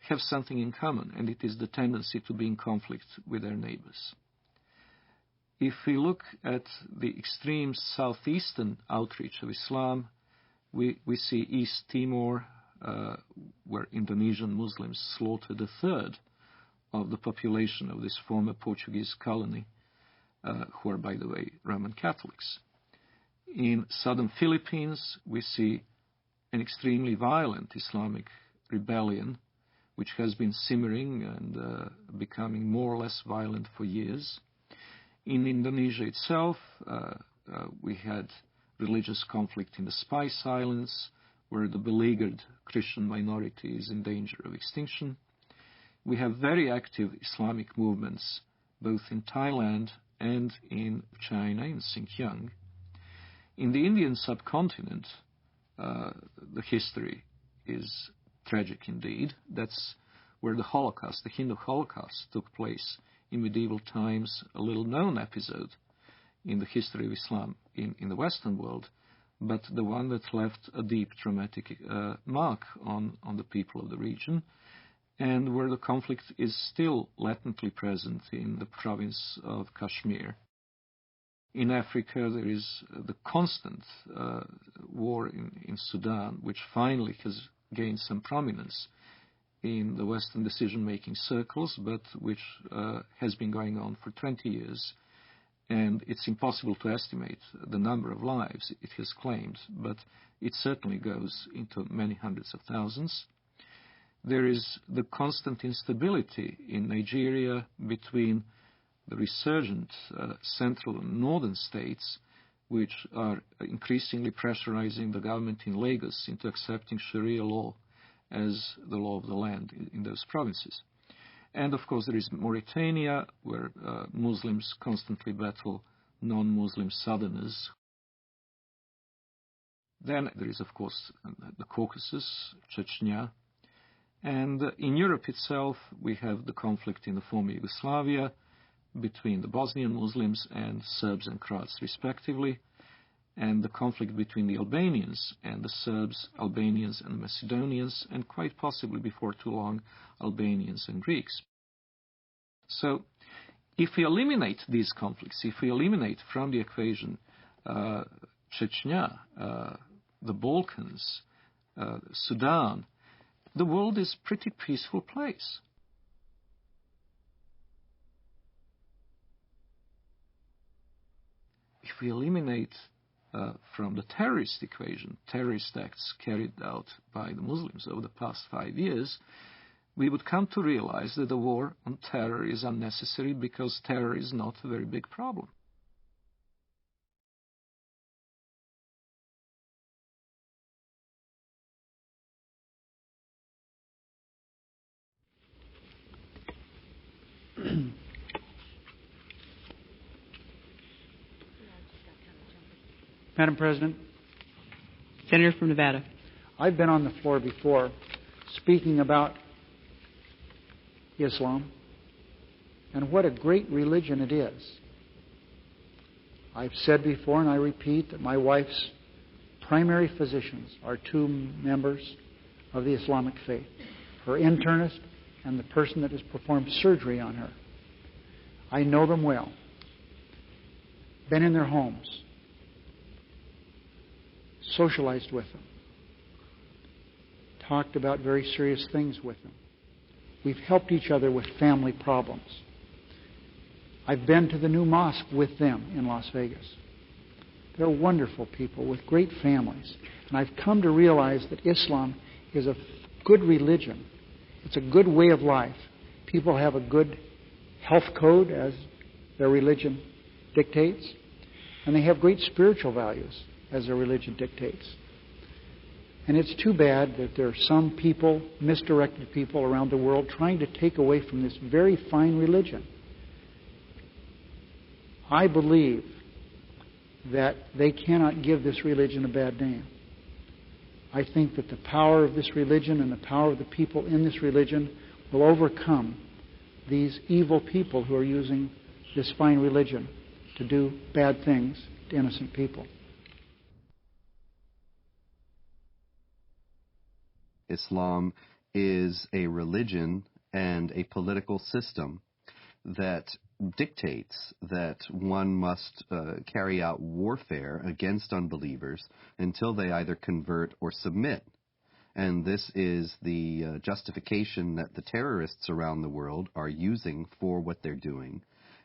have something in common, and it is the tendency to be in conflict with their neighbors. If we look at the extreme southeastern outreach of Islam, we see East Timor, where Indonesian Muslims slaughtered a third of the population of this former Portuguese colony, who are, by the way, Roman Catholics. In southern Philippines, we see an extremely violent Islamic rebellion, which has been simmering and becoming more or less violent for years. In Indonesia itself, we had religious conflict in the Spice Islands, where the beleaguered Christian minority is in danger of extinction. We have very active Islamic movements both in Thailand and in China, in Xinjiang. In the Indian subcontinent, the history is tragic indeed. That's where the Holocaust, the Hindu Holocaust, took place in medieval times, a little-known episode in the history of Islam in the Western world, but the one that left a deep traumatic mark on the people of the region, and where the conflict is still latently present in the province of Kashmir. In Africa, there is the constant war in Sudan, which finally has gained some prominence in the Western decision-making circles, but which has been going on for 20 years. And it's impossible to estimate the number of lives it has claimed, but it certainly goes into many hundreds of thousands. There is the constant instability in Nigeria between the resurgent central and northern states, which are increasingly pressurizing the government in Lagos into accepting Sharia law as the law of the land in those provinces. And of course there is Mauritania, where Muslims constantly battle non-Muslim southerners. Then there is of course the Caucasus, Chechnya. And in Europe itself we have the conflict in the former Yugoslavia between the Bosnian Muslims and Serbs and Croats respectively, and the conflict between the Albanians and the Serbs, Albanians and Macedonians, and quite possibly before too long, Albanians and Greeks. So, if we eliminate these conflicts, if we eliminate from the equation Chechnya, the Balkans, Sudan, the world is a pretty peaceful place. If we eliminate from the terrorist equation, terrorist acts carried out by the Muslims over the past 5 years, we would come to realize that the war on terror is unnecessary because terror is not a very big problem. Madam President. Senator from Nevada. I've been on the floor before speaking about Islam and what a great religion it is. I've said before, and I repeat, that my wife's primary physicians are 2 members of the Islamic faith, her internist and the person that has performed surgery on her. I know them well. Been in their homes. Socialized with them. Talked about very serious things with them. We've helped each other with family problems. I've been to the new mosque with them in Las Vegas. They're wonderful people with great families. And I've come to realize that Islam is a good religion. It's a good way of life. People have a good health code as their religion dictates. And they have great spiritual values as their religion dictates. And it's too bad that there are some people, misdirected people around the world, trying to take away from this very fine religion. I believe that they cannot give this religion a bad name. I think that the power of this religion and the power of the people in this religion will overcome these evil people who are using this fine religion to do bad things to innocent people. Islam is a religion and a political system that dictates that one must carry out warfare against unbelievers until they either convert or submit. And this is the justification that the terrorists around the world are using for what they're doing.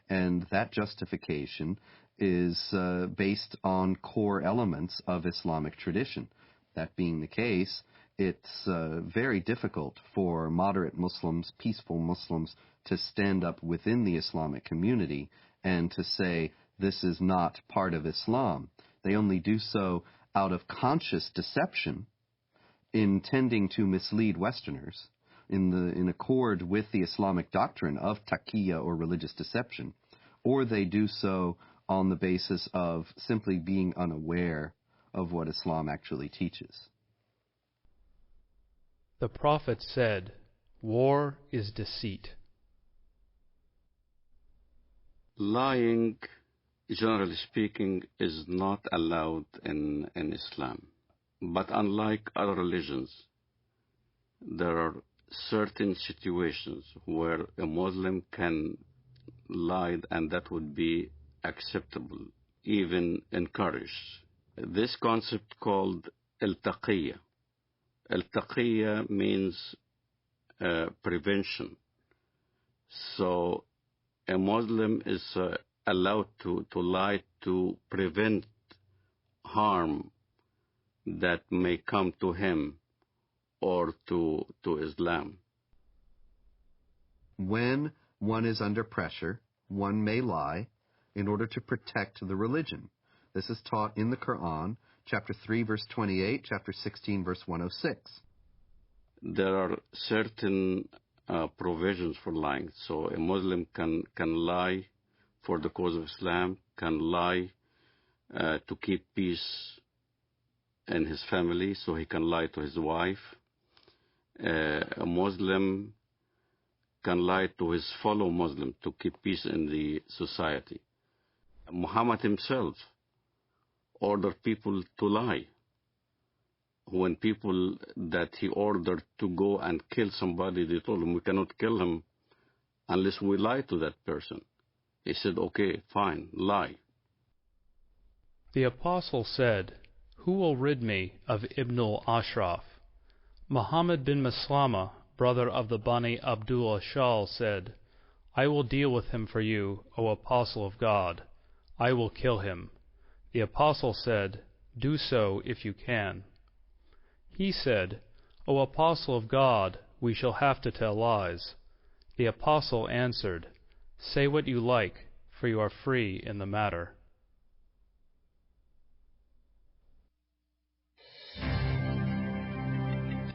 And that justification is based on core elements of Islamic tradition. That being the case, it's very difficult for moderate Muslims, peaceful Muslims, to stand up within the Islamic community and to say this is not part of Islam. They only do so out of conscious deception, intending to mislead Westerners in accord with the Islamic doctrine of taqiyya or religious deception, or they do so on the basis of simply being unaware of what Islam actually teaches. The Prophet said, "War is deceit." Lying, generally speaking, is not allowed in Islam. But unlike other religions, there are certain situations where a Muslim can lie, and that would be acceptable, even encouraged. This concept called al-taqiyya. Al-taqiyya means prevention. So a Muslim is allowed to lie to prevent harm that may come to him or to Islam. When one is under pressure, one may lie in order to protect the religion. This is taught in the Quran, chapter 3, verse 28, chapter 16, verse 106. There are certain provisions for lying. So a Muslim can lie for the cause of Islam, can lie to keep peace in his family, so he can lie to his wife. A Muslim can lie to his fellow Muslim to keep peace in the society. Muhammad himself ordered people to lie. When people that he ordered to go and kill somebody, they told him, we cannot kill him unless we lie to that person. He said, okay, fine, lie. The Apostle said, "Who will rid me of Ibn al-Ashraf?" Muhammad bin Maslama, brother of the Bani Abdul Ashal, said, "I will deal with him for you, O Apostle of God. I will kill him." The Apostle said, "Do so if you can." He said, "O Apostle of God, we shall have to tell lies." The Apostle answered, "Say what you like, for you are free in the matter."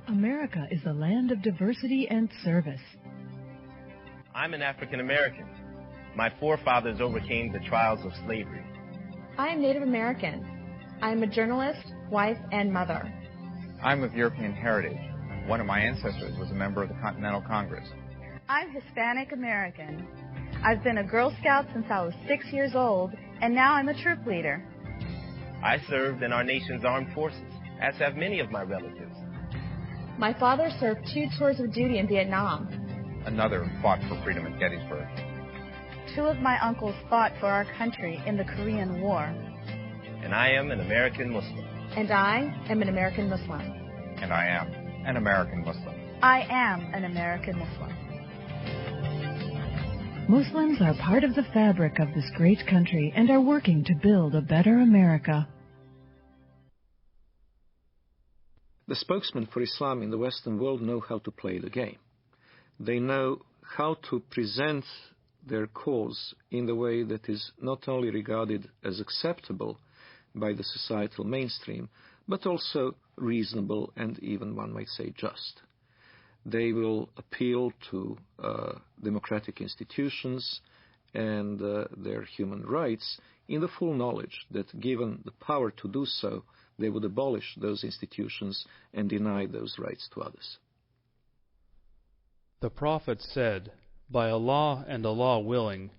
America is a land of diversity and service. I'm an African American. My forefathers overcame the trials of slavery. I am Native American. I am a journalist, wife, and mother. I'm of European heritage. One of my ancestors was a member of the Continental Congress. I'm Hispanic American. I've been a Girl Scout since I was 6 years old, and now I'm a troop leader. I served in our nation's armed forces, as have many of my relatives. My father served 2 tours of duty in Vietnam. Another fought for freedom at Gettysburg. 2 of my uncles fought for our country in the Korean War. And I am an American Muslim. And I am an American Muslim. And I am an American Muslim. I am an American Muslim. Muslims are part of the fabric of this great country and are working to build a better America. The spokesmen for Islam in the Western world know how to play the game. They know how to present their cause in the way that is not only regarded as acceptable by the societal mainstream, but also reasonable and even, one might say, just. They will appeal to democratic institutions and their human rights, in the full knowledge that given the power to do so, they would abolish those institutions and deny those rights to others. The Prophet said, "By Allah and Allah willing,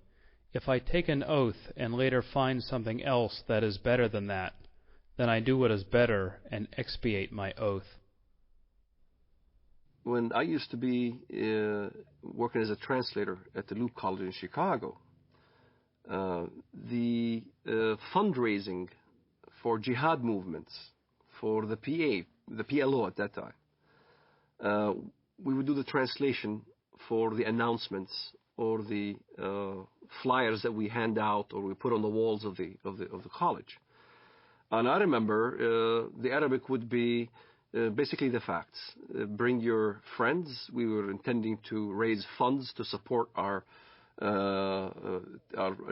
if I take an oath and later find something else that is better than that, then I do what is better and expiate my oath." When I used to be working as a translator at the Loop College in Chicago, the fundraising for jihad movements, for the PLO at that time, we would do the translation for the announcements or the flyers that we hand out or we put on the walls of the college. And I remember the Arabic would be basically the facts. Bring your friends. We were intending to raise funds to support our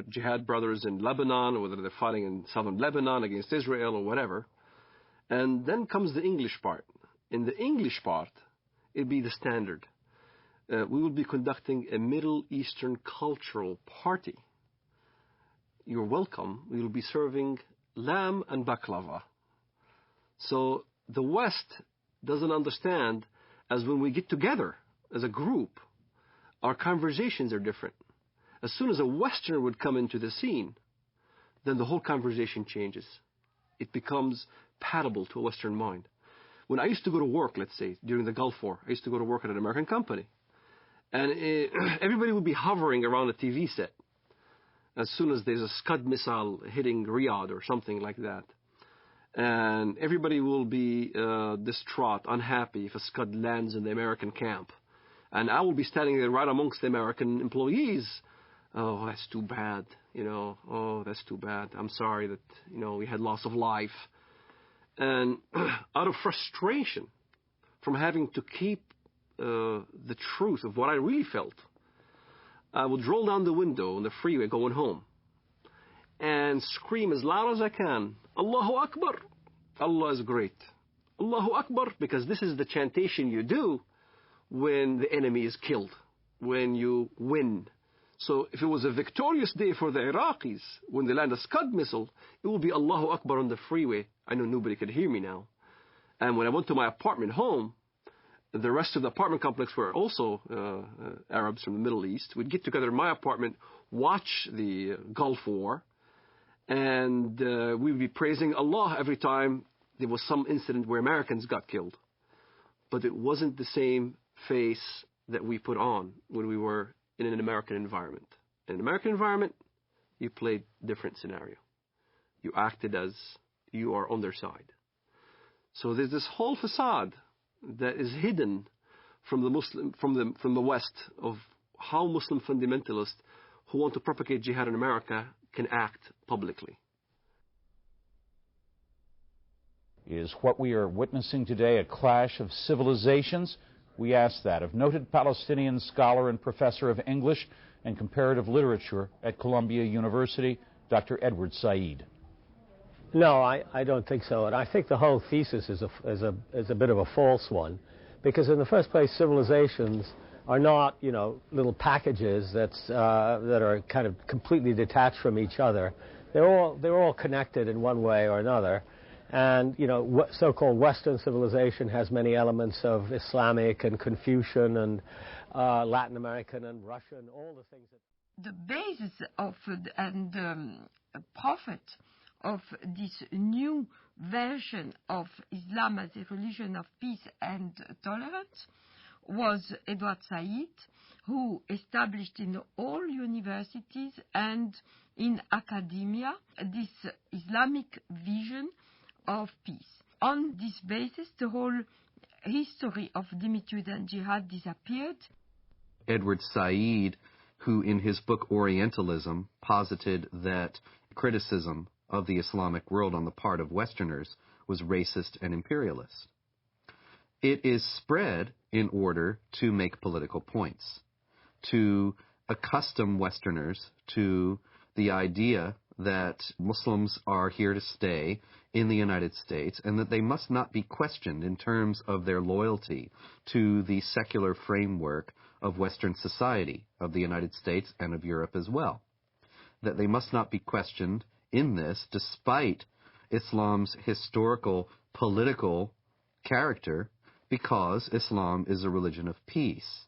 jihad brothers in Lebanon, whether they're fighting in southern Lebanon against Israel or whatever. And then comes the English part. In the English part, it'd be the standard. We will be conducting a Middle Eastern cultural party. You're welcome. We will be serving lamb and baklava. So the West doesn't understand, as when we get together as a group, our conversations are different. As soon as a Westerner would come into the scene, then the whole conversation changes. It becomes palatable to a Western mind. When I used to go to work, let's say, during the Gulf War, I used to go to work at an American company. And everybody would be hovering around a TV set as soon as there's a Scud missile hitting Riyadh or something like that. And everybody will be distraught, unhappy if a Scud lands in the American camp. And I will be standing there right amongst the American employees. Oh, that's too bad. Oh, that's too bad. I'm sorry that, we had loss of life. And out of frustration from having to keep the truth of what I really felt, I would roll down the window on the freeway going home and scream as loud as I can, Allahu Akbar. Allah is great. Allahu Akbar, because this is the chantation you do when the enemy is killed, when you win. So if it was a victorious day for the Iraqis, when they land a Scud missile, it will be Allahu Akbar on the freeway. I know nobody could hear me now. And when I went to my apartment home, the rest of the apartment complex were also Arabs from the Middle East. We'd get together in my apartment, watch the Gulf War, and we'd be praising Allah every time there was some incident where Americans got killed. But it wasn't the same face that we put on when we were in an American environment. In an American environment, you played different scenario. You acted as you are on their side. So there's this whole facade that is hidden from the West of how Muslim fundamentalists who want to propagate jihad in America can act publicly. Is what we are witnessing today a clash of civilizations? We ask that of noted Palestinian scholar and professor of English and comparative literature at Columbia University, Dr. Edward Said. No, I don't think so. And I think the whole thesis is a bit of a false one. Because in the first place, civilizations are not, little packages that are kind of completely detached from each other. They're all connected in one way or another. And, so-called Western civilization has many elements of Islamic and Confucian and Latin American and Russian, all the things that... The basis of and prophet of this new version of Islam as a religion of peace and tolerance was Edward Said, who established in all universities and in academia this Islamic vision of peace. On this basis, the whole history of dhimmitude and jihad disappeared. Edward Said, who in his book Orientalism posited that criticism of the Islamic world on the part of Westerners was racist and imperialist. It is spread in order to make political points, to accustom Westerners to the idea that Muslims are here to stay in the United States and that they must not be questioned in terms of their loyalty to the secular framework of Western society, of the United States and of Europe as well. that they must not be questioned in this, despite Islam's historical, political character, because Islam is a religion of peace.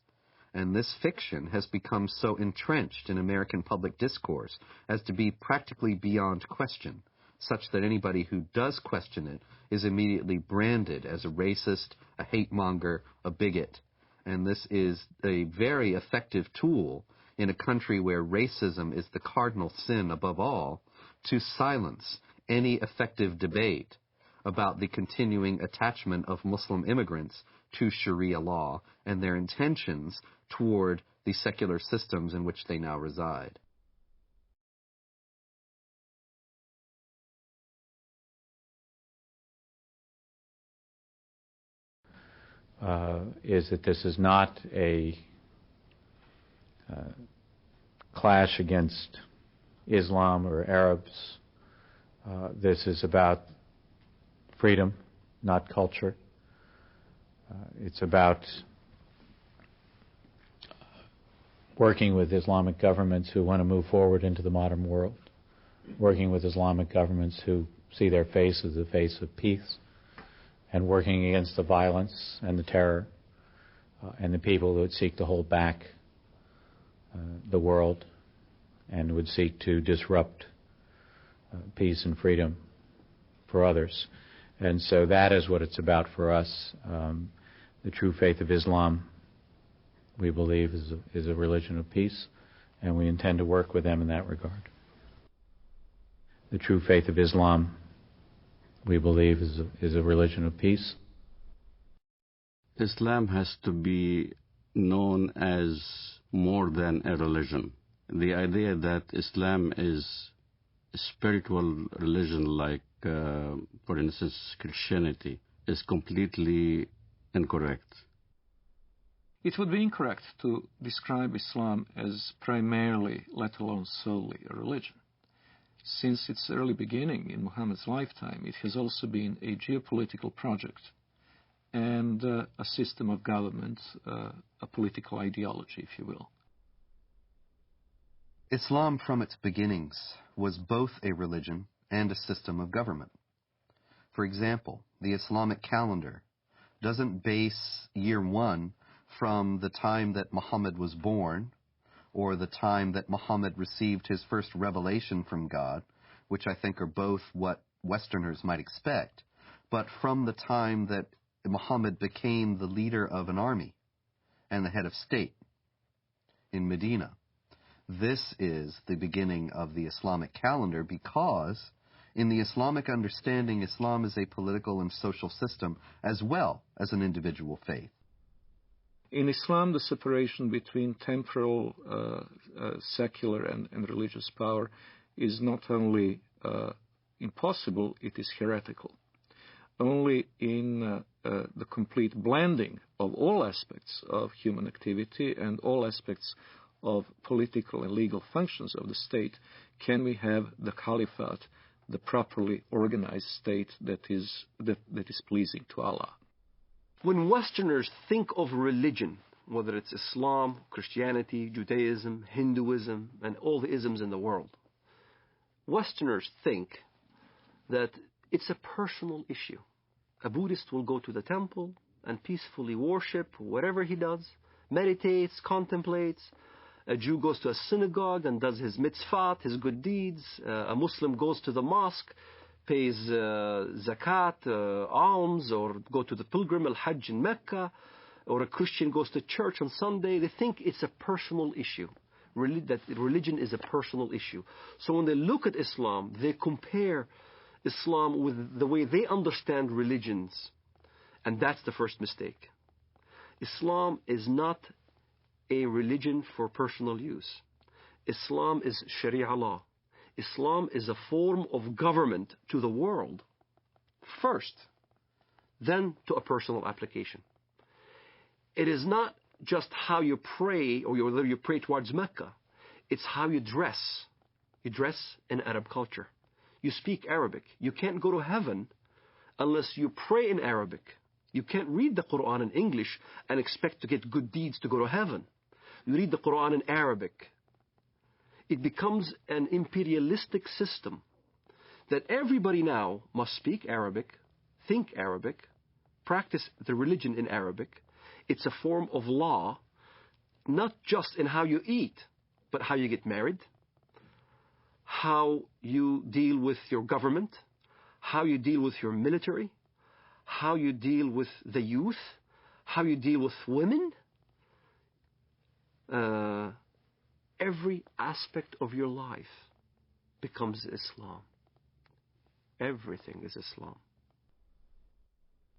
And this fiction has become so entrenched in American public discourse as to be practically beyond question, such that anybody who does question it is immediately branded as a racist, a hate monger, a bigot. And this is a very effective tool in a country where racism is the cardinal sin above all, to silence any effective debate about the continuing attachment of Muslim immigrants to Sharia law and their intentions toward the secular systems in which they now reside. Is that this is not a clash against Islam or Arabs. This is about freedom, not culture. It's about working with Islamic governments who want to move forward into the modern world, working with Islamic governments who see their face as the face of peace, and working against the violence and the terror and the people who would seek to hold back the world and would seek to disrupt peace and freedom for others. And so that is what it's about for us. The true faith of Islam, we believe, is a religion of peace, and we intend to work with them in that regard. The true faith of Islam, we believe, is a religion of peace. Islam has to be known as more than a religion. The idea that Islam is a spiritual religion like, for instance, Christianity, is completely incorrect. It would be incorrect to describe Islam as primarily, let alone solely, a religion. Since its early beginning in Muhammad's lifetime, it has also been a geopolitical project and a system of government, a political ideology, if you will. Islam, from its beginnings, was both a religion and a system of government. For example, the Islamic calendar doesn't base year one from the time that Muhammad was born or the time that Muhammad received his first revelation from God, which I think are both what Westerners might expect, but from the time that Muhammad became the leader of an army and the head of state in Medina. This is the beginning of the Islamic calendar because in the Islamic understanding, Islam is a political and social system as well as an individual faith. In Islam, the separation between temporal, secular, and religious power is not only impossible, it is heretical. Only in the complete blending of all aspects of human activity and all aspects of political and legal functions of the state can we have the caliphate, the properly organized state that is pleasing to Allah. When Westerners think of religion, whether it's Islam, Christianity, Judaism, Hinduism, and all the isms in the world, Westerners think that it's a personal issue. A Buddhist will go to the temple and peacefully worship whatever he does, meditates, contemplates. A Jew goes to a synagogue and does his mitzvot, his good deeds. A Muslim goes to the mosque, pays zakat, alms, or go to the pilgrim al-Hajj in Mecca, or a Christian goes to church on Sunday. They think it's a personal issue, that religion is a personal issue. So when they look at Islam, they compare Islam with the way they understand religions, and that's the first mistake. Islam is not a religion for personal use. Islam is Sharia law. Islam is a form of government to the world first, then to a personal application. It is not just how you pray or whether you pray towards Mecca. It's how you dress. You dress in Arab culture. You speak Arabic. You can't go to heaven unless you pray in Arabic. You can't read the Quran in English and expect to get good deeds to go to heaven. You read the Quran in Arabic. it becomes an imperialistic system that everybody now must speak Arabic, think Arabic, practice the religion in Arabic. It's a form of law, not just in how you eat, but how you get married, how you deal with your government, how you deal with your military, how you deal with the youth, how you deal with women. Every aspect of your life becomes Islam. Everything is Islam.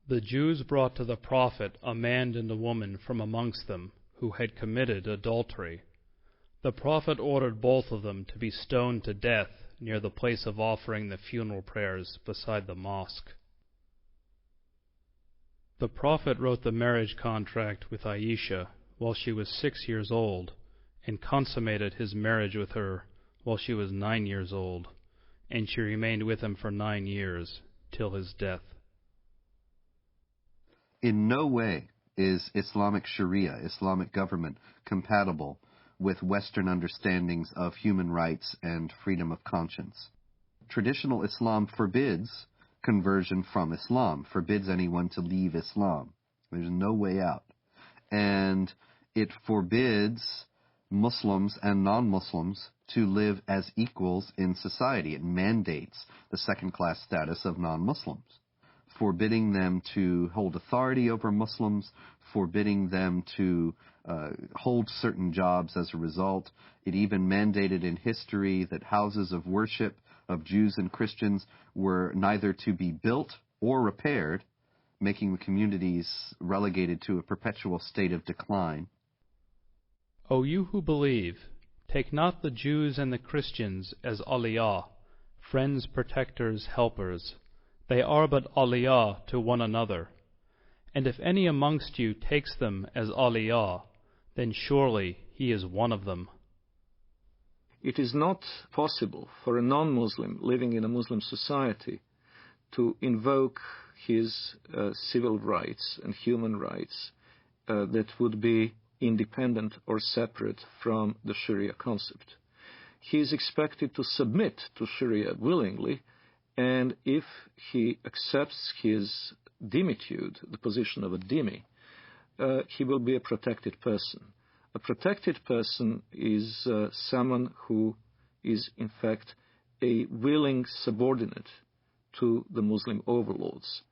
The Jews brought to the Prophet a man and a woman from amongst them who had committed adultery. The Prophet ordered both of them to be stoned to death near the place of offering the funeral prayers beside the mosque. The Prophet wrote the marriage contract with Aisha while she was 6 years old, and consummated his marriage with her while she was 9 years old, and she remained with him for 9 years, till his death. In no way is Islamic Sharia, Islamic government, compatible with Western understandings of human rights and freedom of conscience. Traditional Islam forbids conversion from Islam, forbids anyone to leave Islam. There's no way out. And it forbids Muslims and non-Muslims to live as equals in society. It mandates the second-class status of non-Muslims, forbidding them to hold authority over Muslims, forbidding them to hold certain jobs as a result. It even mandated in history that houses of worship of Jews and Christians were neither to be built or repaired, making the communities relegated to a perpetual state of decline. O you who believe, take not the Jews and the Christians as awliya, friends, protectors, helpers. They are but awliya to one another. And if any amongst you takes them as awliya, then surely he is one of them. It is not possible for a non-Muslim living in a Muslim society to invoke his civil rights and human rights that would be independent or separate from the Sharia concept. He is expected to submit to Sharia willingly, and if he accepts his dhimmitude, the position of a dhimmi, he will be a protected person. A protected person is someone who is in fact a willing subordinate to the Muslim overlords.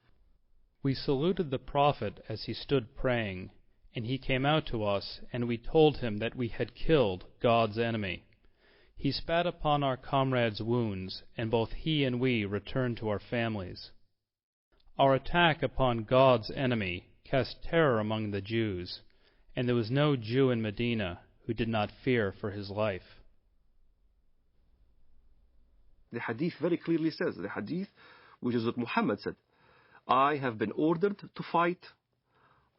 We saluted the Prophet as he stood praying, and he came out to us, and we told him that we had killed God's enemy. He spat upon our comrades' wounds, and both he and we returned to our families. Our attack upon God's enemy cast terror among the Jews, and there was no Jew in Medina who did not fear for his life. The hadith very clearly says, the hadith, which is what Muhammad said, I have been ordered to fight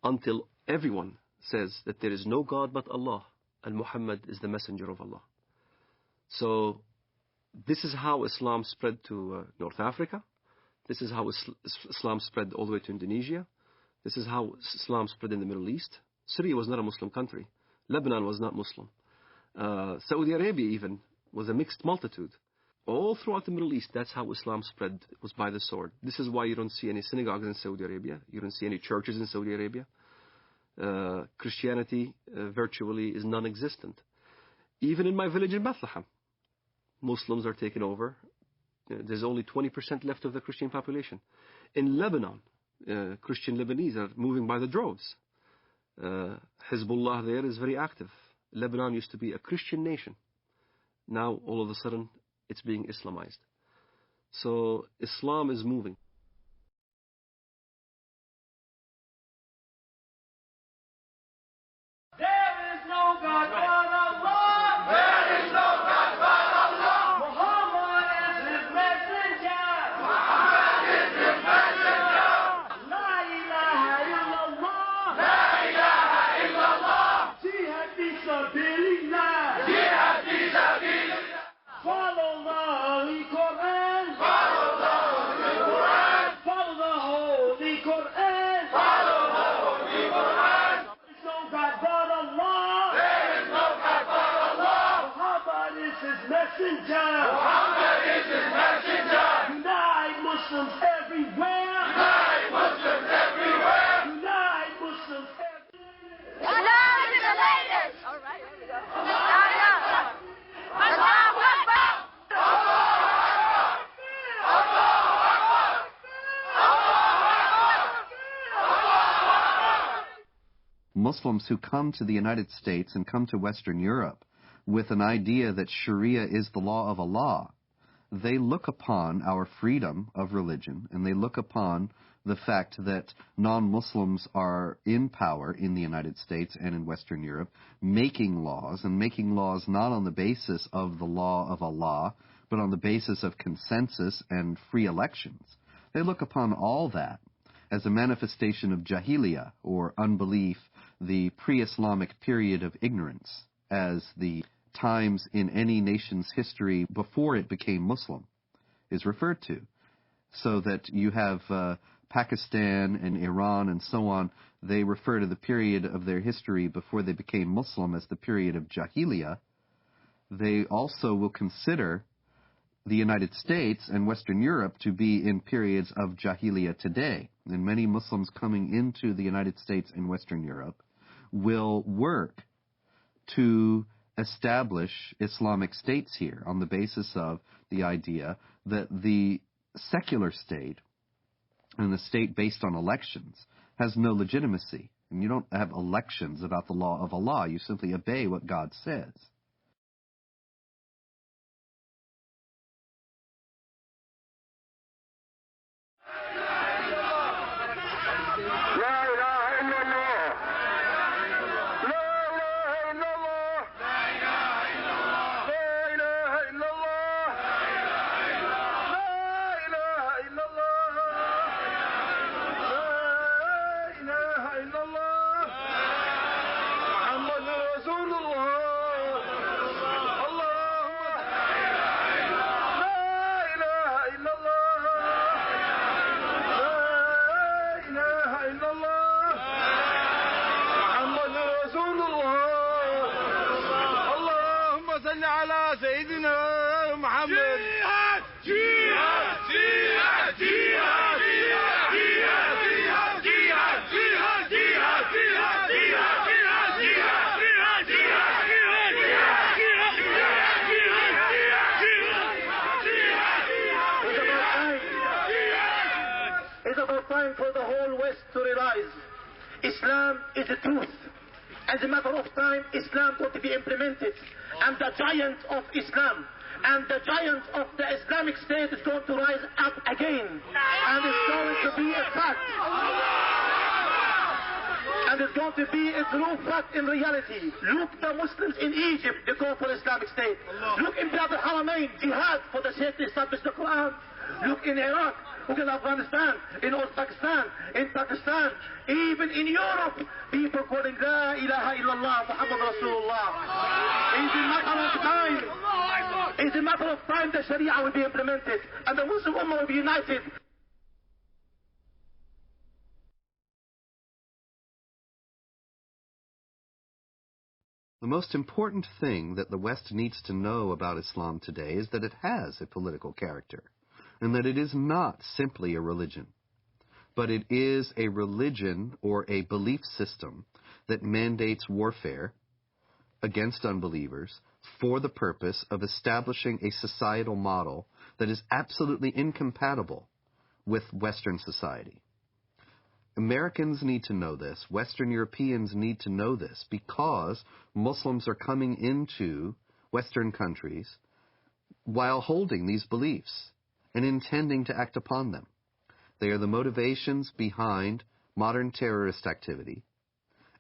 until everyone says that there is no God but Allah, and Muhammad is the messenger of Allah. So this is how Islam spread to North Africa. This is how Islam spread all the way to Indonesia. This is how Islam spread in the Middle East. Syria was not a Muslim country. Lebanon was not Muslim. Saudi Arabia even was a mixed multitude. All throughout the Middle East, that's how Islam spread, was by the sword. This is why you don't see any synagogues in Saudi Arabia. You don't see any churches in Saudi Arabia. Christianity virtually is non-existent. Even in my village in Bethlehem, Muslims are taken over. There's only 20% left of the Christian population. In Lebanon, Christian Lebanese are moving by the droves. Hezbollah there is very active. Lebanon used to be a Christian nation. Now, all of a sudden, it's being Islamized. So, Islam is moving. Follow the Quran. Muslims who come to the United States and come to Western Europe with an idea that Sharia is the law of Allah, they look upon our freedom of religion, and they look upon the fact that non-Muslims are in power in the United States and in Western Europe, making laws not on the basis of the law of Allah, but on the basis of consensus and free elections. They look upon all that as a manifestation of jahiliyyah, or unbelief, the pre-Islamic period of ignorance, as the times in any nation's history before it became Muslim is referred to. So that you have Pakistan and Iran and so on, they refer to the period of their history before they became Muslim as the period of jahiliyyah. They also will consider the United States and Western Europe to be in periods of jahiliyyah today. And many Muslims coming into the United States and Western Europe will work to establish Islamic states here on the basis of the idea that the secular state and the state based on elections has no legitimacy. And you don't have elections about the law of Allah. You simply obey what God says. For the whole West to realize Islam is the truth. As a matter of time, Islam going to be implemented, and the giant of Islam and the giant of the Islamic State is going to rise up again, and it's going to be a fact. And it's going to be a true fact in reality. Look, the Muslims in Egypt, they go for Islamic State. Look in Bilad al-Haramain, jihad for the sake to establish the Quran. Look in Iraq, look in Afghanistan, in Pakistan, even in Europe, people calling La ilaha illallah, Muhammad Rasulullah. It's a matter of time the Sharia will be implemented, and the Muslim Ummah will be united. The most important thing that the West needs to know about Islam today is that it has a political character, and that it is not simply a religion, but it is a religion or a belief system that mandates warfare against unbelievers for the purpose of establishing a societal model that is absolutely incompatible with Western society. Americans need to know this. Western Europeans need to know this, because Muslims are coming into Western countries while holding these beliefs and intending to act upon them. They are the motivations behind modern terrorist activity,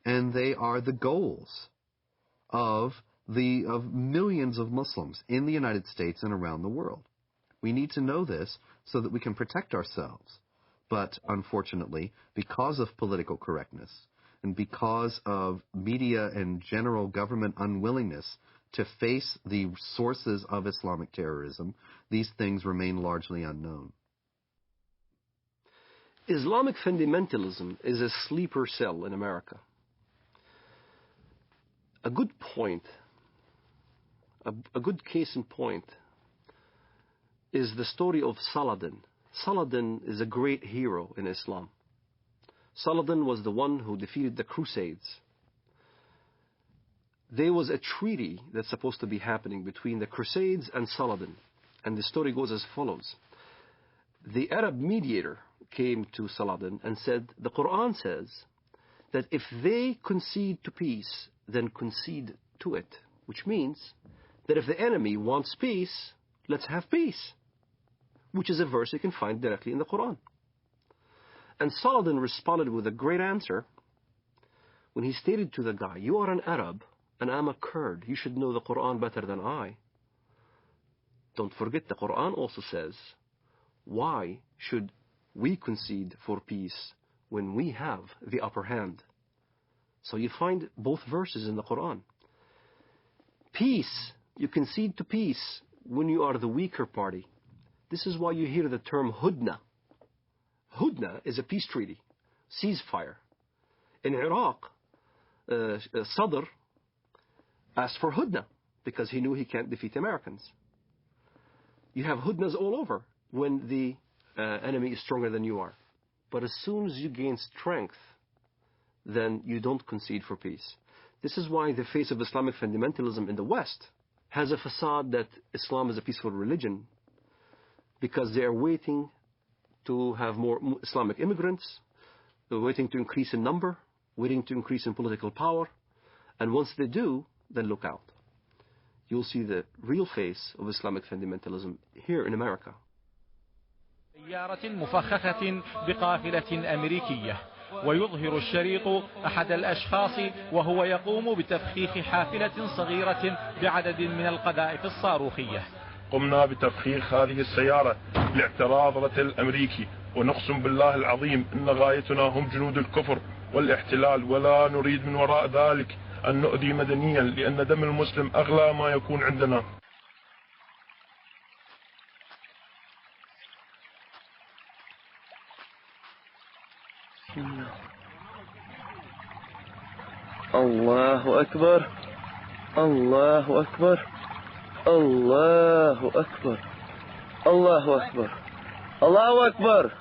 and they are the goals of millions of Muslims in the United States and around the world. We need to know this so that we can protect ourselves. But unfortunately, because of political correctness and because of media and general government unwillingness to face the sources of Islamic terrorism, these things remain largely unknown. Islamic fundamentalism is a sleeper cell in America. A good point, a good case in point, is the story of Saladin. Saladin is a great hero in Islam. Saladin was the one who defeated the Crusades. There was a treaty that's supposed to be happening between the Crusades and Saladin, and the story goes as follows. The Arab mediator came to Saladin and said, the Quran says that if they concede to peace, then concede to it, which means that if the enemy wants peace, let's have peace, which is a verse you can find directly in the Quran. And Saladin responded with a great answer when he stated to the guy, you are an Arab and I'm a Kurd. You should know the Quran better than I. Don't forget, the Quran also says, why should we concede for peace when we have the upper hand? So you find both verses in the Quran. Peace, you concede to peace when you are the weaker party. This is why you hear the term Hudna. Hudna is a peace treaty, ceasefire. In Iraq, Sadr asked for Hudna because he knew he can't defeat Americans. You have Hudnas all over when the enemy is stronger than you are. But as soon as you gain strength, then you don't concede for peace. This is why the face of Islamic fundamentalism in the West has a facade that Islam is a peaceful religion, because they are waiting to have more Islamic immigrants, they're waiting to increase in number, waiting to increase in political power, and once they do, then look out. You'll see the real face of Islamic fundamentalism here in America. سيارة مفخخة بقافلة أمريكية، ويظهر الشريط أحد الأشخاص وهو يقوم بتفخيخ حافلة صغيرة بعدد من القذائف الصاروخية. قمنا بتفخيخ هذه السيارة لاعتراض رتل الأمريكي، ونقسم بالله العظيم إن غايتنا هم جنود الكفر والاحتلال، ولا نريد من وراء ذلك أن نؤذي مدنيا، لأن دم المسلم أغلى ما يكون عندنا. الله أكبر الله أكبر الله أكبر الله أكبر الله أكبر.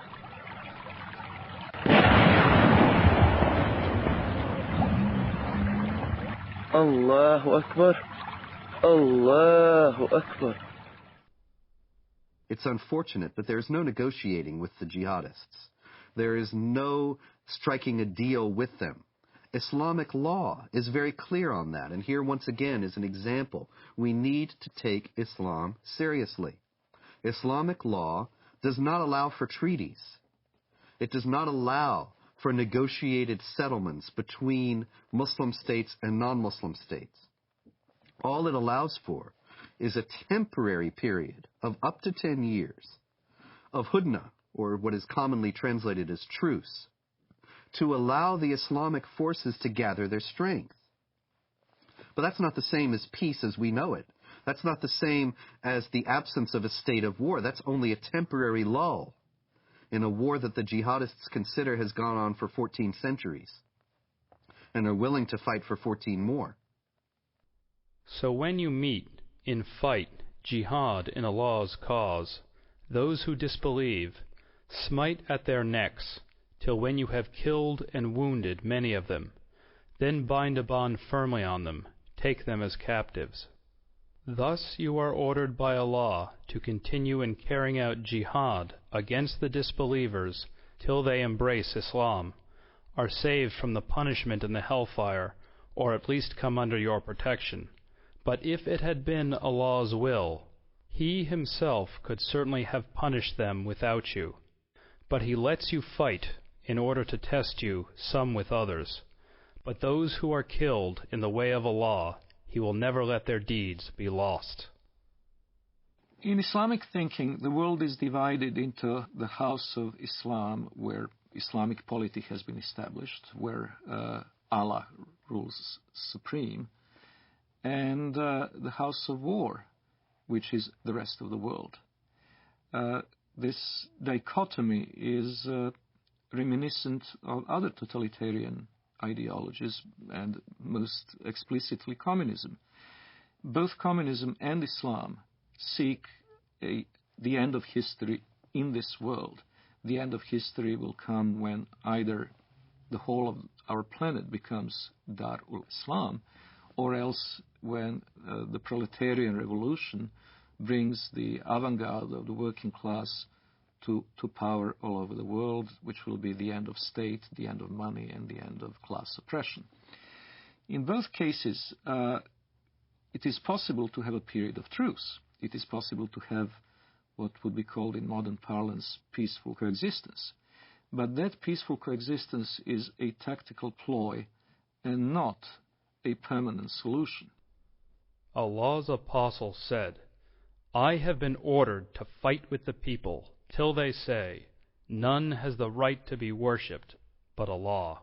الله أكبر الله أكبر. It's unfortunate, but there is no negotiating with the jihadists. There is no striking a deal with them. Islamic law is very clear on that, and here once again is an example. We need to take Islam seriously. Islamic law does not allow for treaties. It does not allow for negotiated settlements between Muslim states and non-Muslim states. All it allows for is a temporary period of up to 10 years of hudna, or what is commonly translated as truce, to allow the Islamic forces to gather their strength. But that's not the same as peace as we know it. That's not the same as the absence of a state of war. That's only a temporary lull in a war that the jihadists consider has gone on for 14 centuries and are willing to fight for 14 more. So when you meet in fight, jihad in Allah's cause, those who disbelieve, smite at their necks, till when you have killed and wounded many of them, then bind a bond firmly on them, take them as captives. Thus you are ordered by Allah to continue in carrying out jihad against the disbelievers till they embrace Islam, are saved from the punishment in the hellfire, or at least come under your protection. But if it had been Allah's will, He Himself could certainly have punished them without you. But He lets you fight in order to test you, some with others. But those who are killed in the way of Allah, He will never let their deeds be lost. In Islamic thinking, the world is divided into the house of Islam, where Islamic polity has been established, where Allah rules supreme, and the house of war, which is the rest of the world. This dichotomy is reminiscent of other totalitarian ideologies, and most explicitly communism. Both communism and Islam seek the end of history in this world. The end of history will come when either the whole of our planet becomes Darul Islam, or else when the proletarian revolution brings the avant-garde of the working class to power all over the world, which will be the end of state, the end of money, and the end of class oppression. In both cases, it is possible to have a period of truce. It is possible to have what would be called in modern parlance peaceful coexistence. But that peaceful coexistence is a tactical ploy and not a permanent solution. Allah's apostle said, I have been ordered to fight with the people till they say, none has the right to be worshipped but Allah.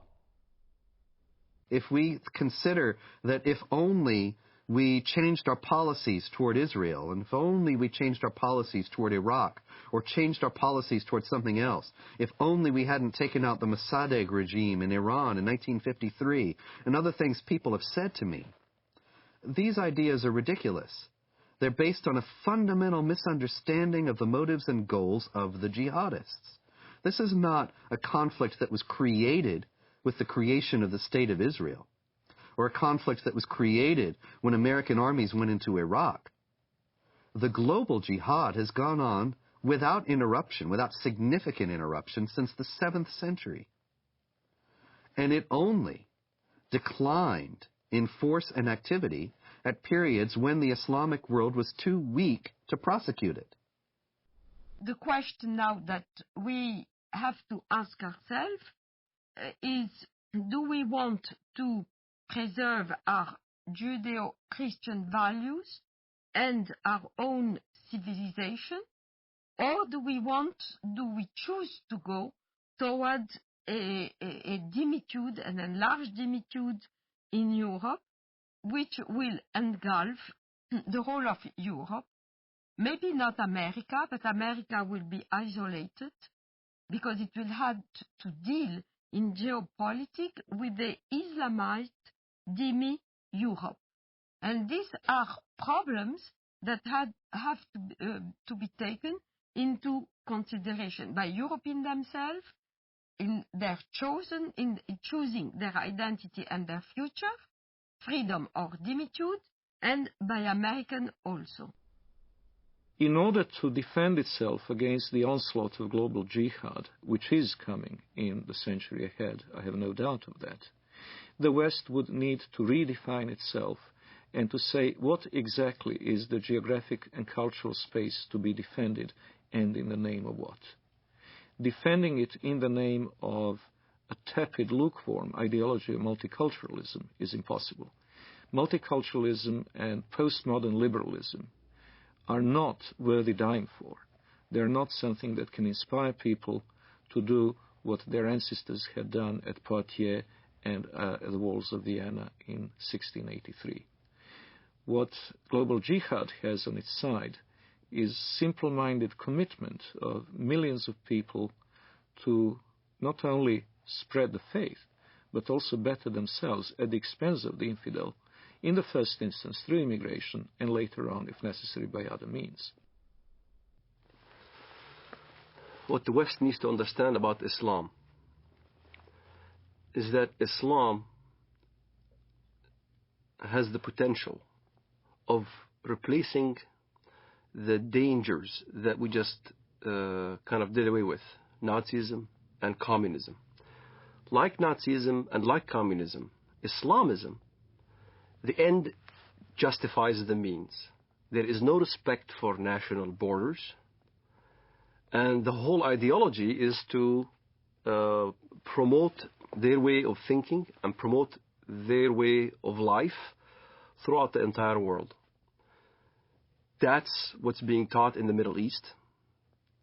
If we consider that if only we changed our policies toward Israel, and if only we changed our policies toward Iraq, or changed our policies toward something else, if only we hadn't taken out the Mossadegh regime in Iran in 1953, and other things people have said to me, these ideas are ridiculous. They're based on a fundamental misunderstanding of the motives and goals of the jihadists. This is not a conflict that was created with the creation of the State of Israel, or a conflict that was created when American armies went into Iraq. The global jihad has gone on without interruption, without significant interruption, since the 7th century. And it only declined in force and activity at periods when the Islamic world was too weak to prosecute it. The question now that we have to ask ourselves is, do we want to preserve our Judeo-Christian values and our own civilization, or do we choose to go toward a dimitude, an enlarged dimitude in Europe, which will engulf the whole of Europe? Maybe not America, but America will be isolated because it will have to deal in geopolitics with the Islamized demi-Europe. And these are problems that have to be taken into consideration by Europeans themselves in choosing their identity and their future, freedom or dimitude, and by Americans also. In order to defend itself against the onslaught of global jihad, which is coming in the century ahead, I have no doubt of that, the West would need to redefine itself and to say what exactly is the geographic and cultural space to be defended, and in the name of what. Defending it in the name of a tepid, lukewarm ideology of multiculturalism is impossible. Multiculturalism and postmodern liberalism are not worthy dying for. They're not something that can inspire people to do what their ancestors had done at Poitiers and at the walls of Vienna in 1683. What global jihad has on its side is simple-minded commitment of millions of people to not only spread the faith, but also better themselves at the expense of the infidel, in the first instance through immigration, and later on, if necessary, by other means. What the West needs to understand about Islam is that Islam has the potential of replacing the dangers that we just kind of did away with, Nazism and communism. Like Nazism and like communism, Islamism, the end justifies the means. There is no respect for national borders, and the whole ideology is to promote their way of thinking and promote their way of life throughout the entire world. That's what's being taught in the Middle East.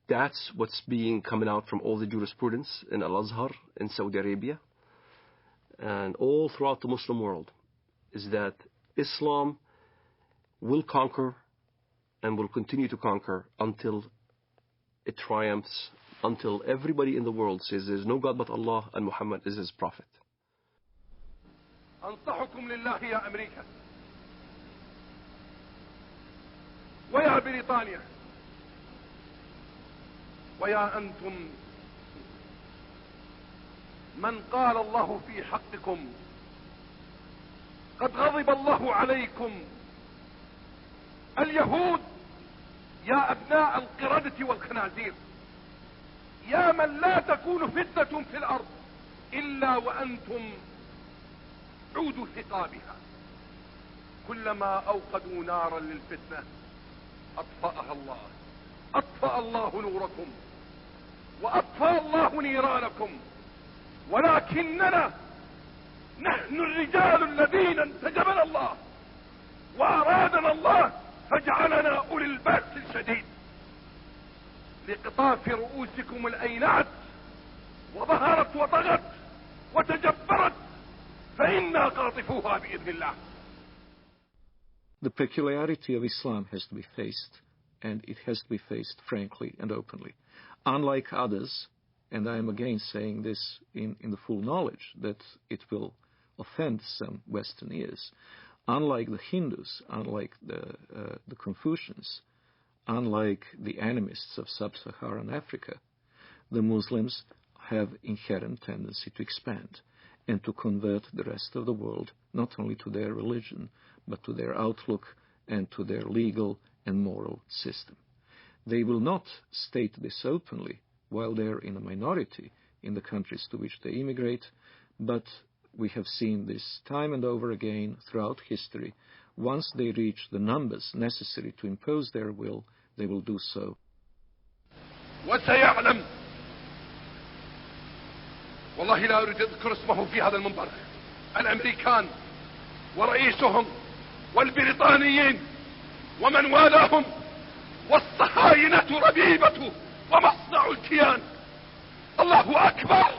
That's what's coming out from all the jurisprudence in Al-Azhar in Saudi Arabia and all throughout the Muslim world, is that Islam will conquer and will continue to conquer until it triumphs, until everybody in the world says there's no God but Allah and Muhammad is his prophet. أنصحكم لله يا أمريكا ويا بريطانيا ويا أنتم من قال الله في حقكم قد غضب الله عليكم اليهود يا أبناء القردة والخنازير يا من لا تكون فتنة في الأرض إلا وأنتم عود ثقابها. كلما أوقدوا نارا للفتنة أطفأها الله، أطفأ الله نوركم وأطفأ الله نيرانكم، ولكننا نحن الرجال الذين انتجبنا الله وأرادنا الله فجعلنا أولي البأس الشديد لقطاف رؤوسكم الأينعت وظهرت وطغت وتجبرت فإنا قاطفوها بإذن الله. The peculiarity of Islam has to be faced, and it has to be faced frankly and openly. Unlike others, and I am again saying this in the full knowledge that it will offend some Western ears, unlike the Hindus, unlike the Confucians, unlike the animists of sub-Saharan Africa, the Muslims have inherent tendency to expand and to convert the rest of the world not only to their religion, but to their outlook and to their legal and moral system. They will not state this openly while they're in a minority in the countries to which they immigrate, but we have seen this time and over again throughout history. Once they reach the numbers necessary to impose their will, they will do so. وسيعلم والله لا أريد أذكر اسمه في هذا المنبر الأمريكان ورئيسهم والبريطانيين ومن والاهم والصهاينة ربيبة ومصنع الكيان. الله أكبر.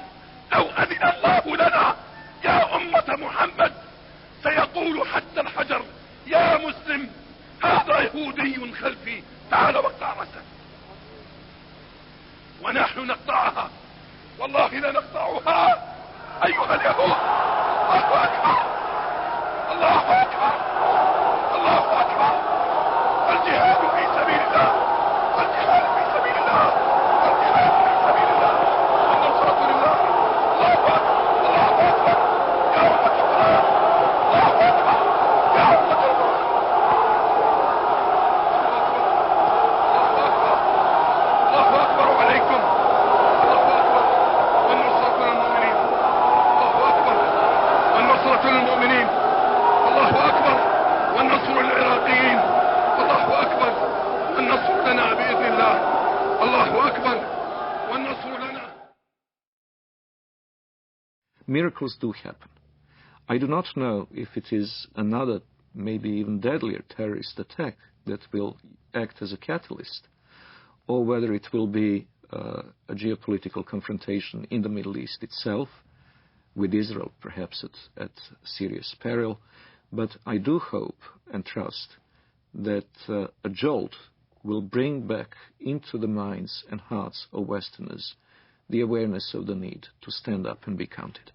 لو أذن الله لنا يا أمة محمد سيقول حتى الحجر يا مسلم هذا يهودي خلفي تعال واقطع رأسه، ونحن نقطعها والله لنقطعها أيها اليهود. الله أكبر الله أكبر الله أكبر. الجهاد في سبيل الله، الجهاد في سبيل الله، الجهاد في سبيل الله، والنصرة لله. الله أكبر الله أكبر يا أمة القرآن. الله أكبر يا أمة القرآن. الله أكبر عليكم. الله أكبر والنصرة للمؤمنين. الله أكبر والنصرة للمؤمنين. الله أكبر والنصر للعراقيين. الله أكبر والنصر لنا بإذن الله. الله أكبر والنصر لنا. Miracles do happen. I do not know if it is another, maybe even deadlier terrorist attack that will act as a catalyst, or whether it will be a geopolitical confrontation in the Middle East itself, with Israel perhaps at serious peril. But I do hope and trust that a jolt will bring back into the minds and hearts of Westerners the awareness of the need to stand up and be counted.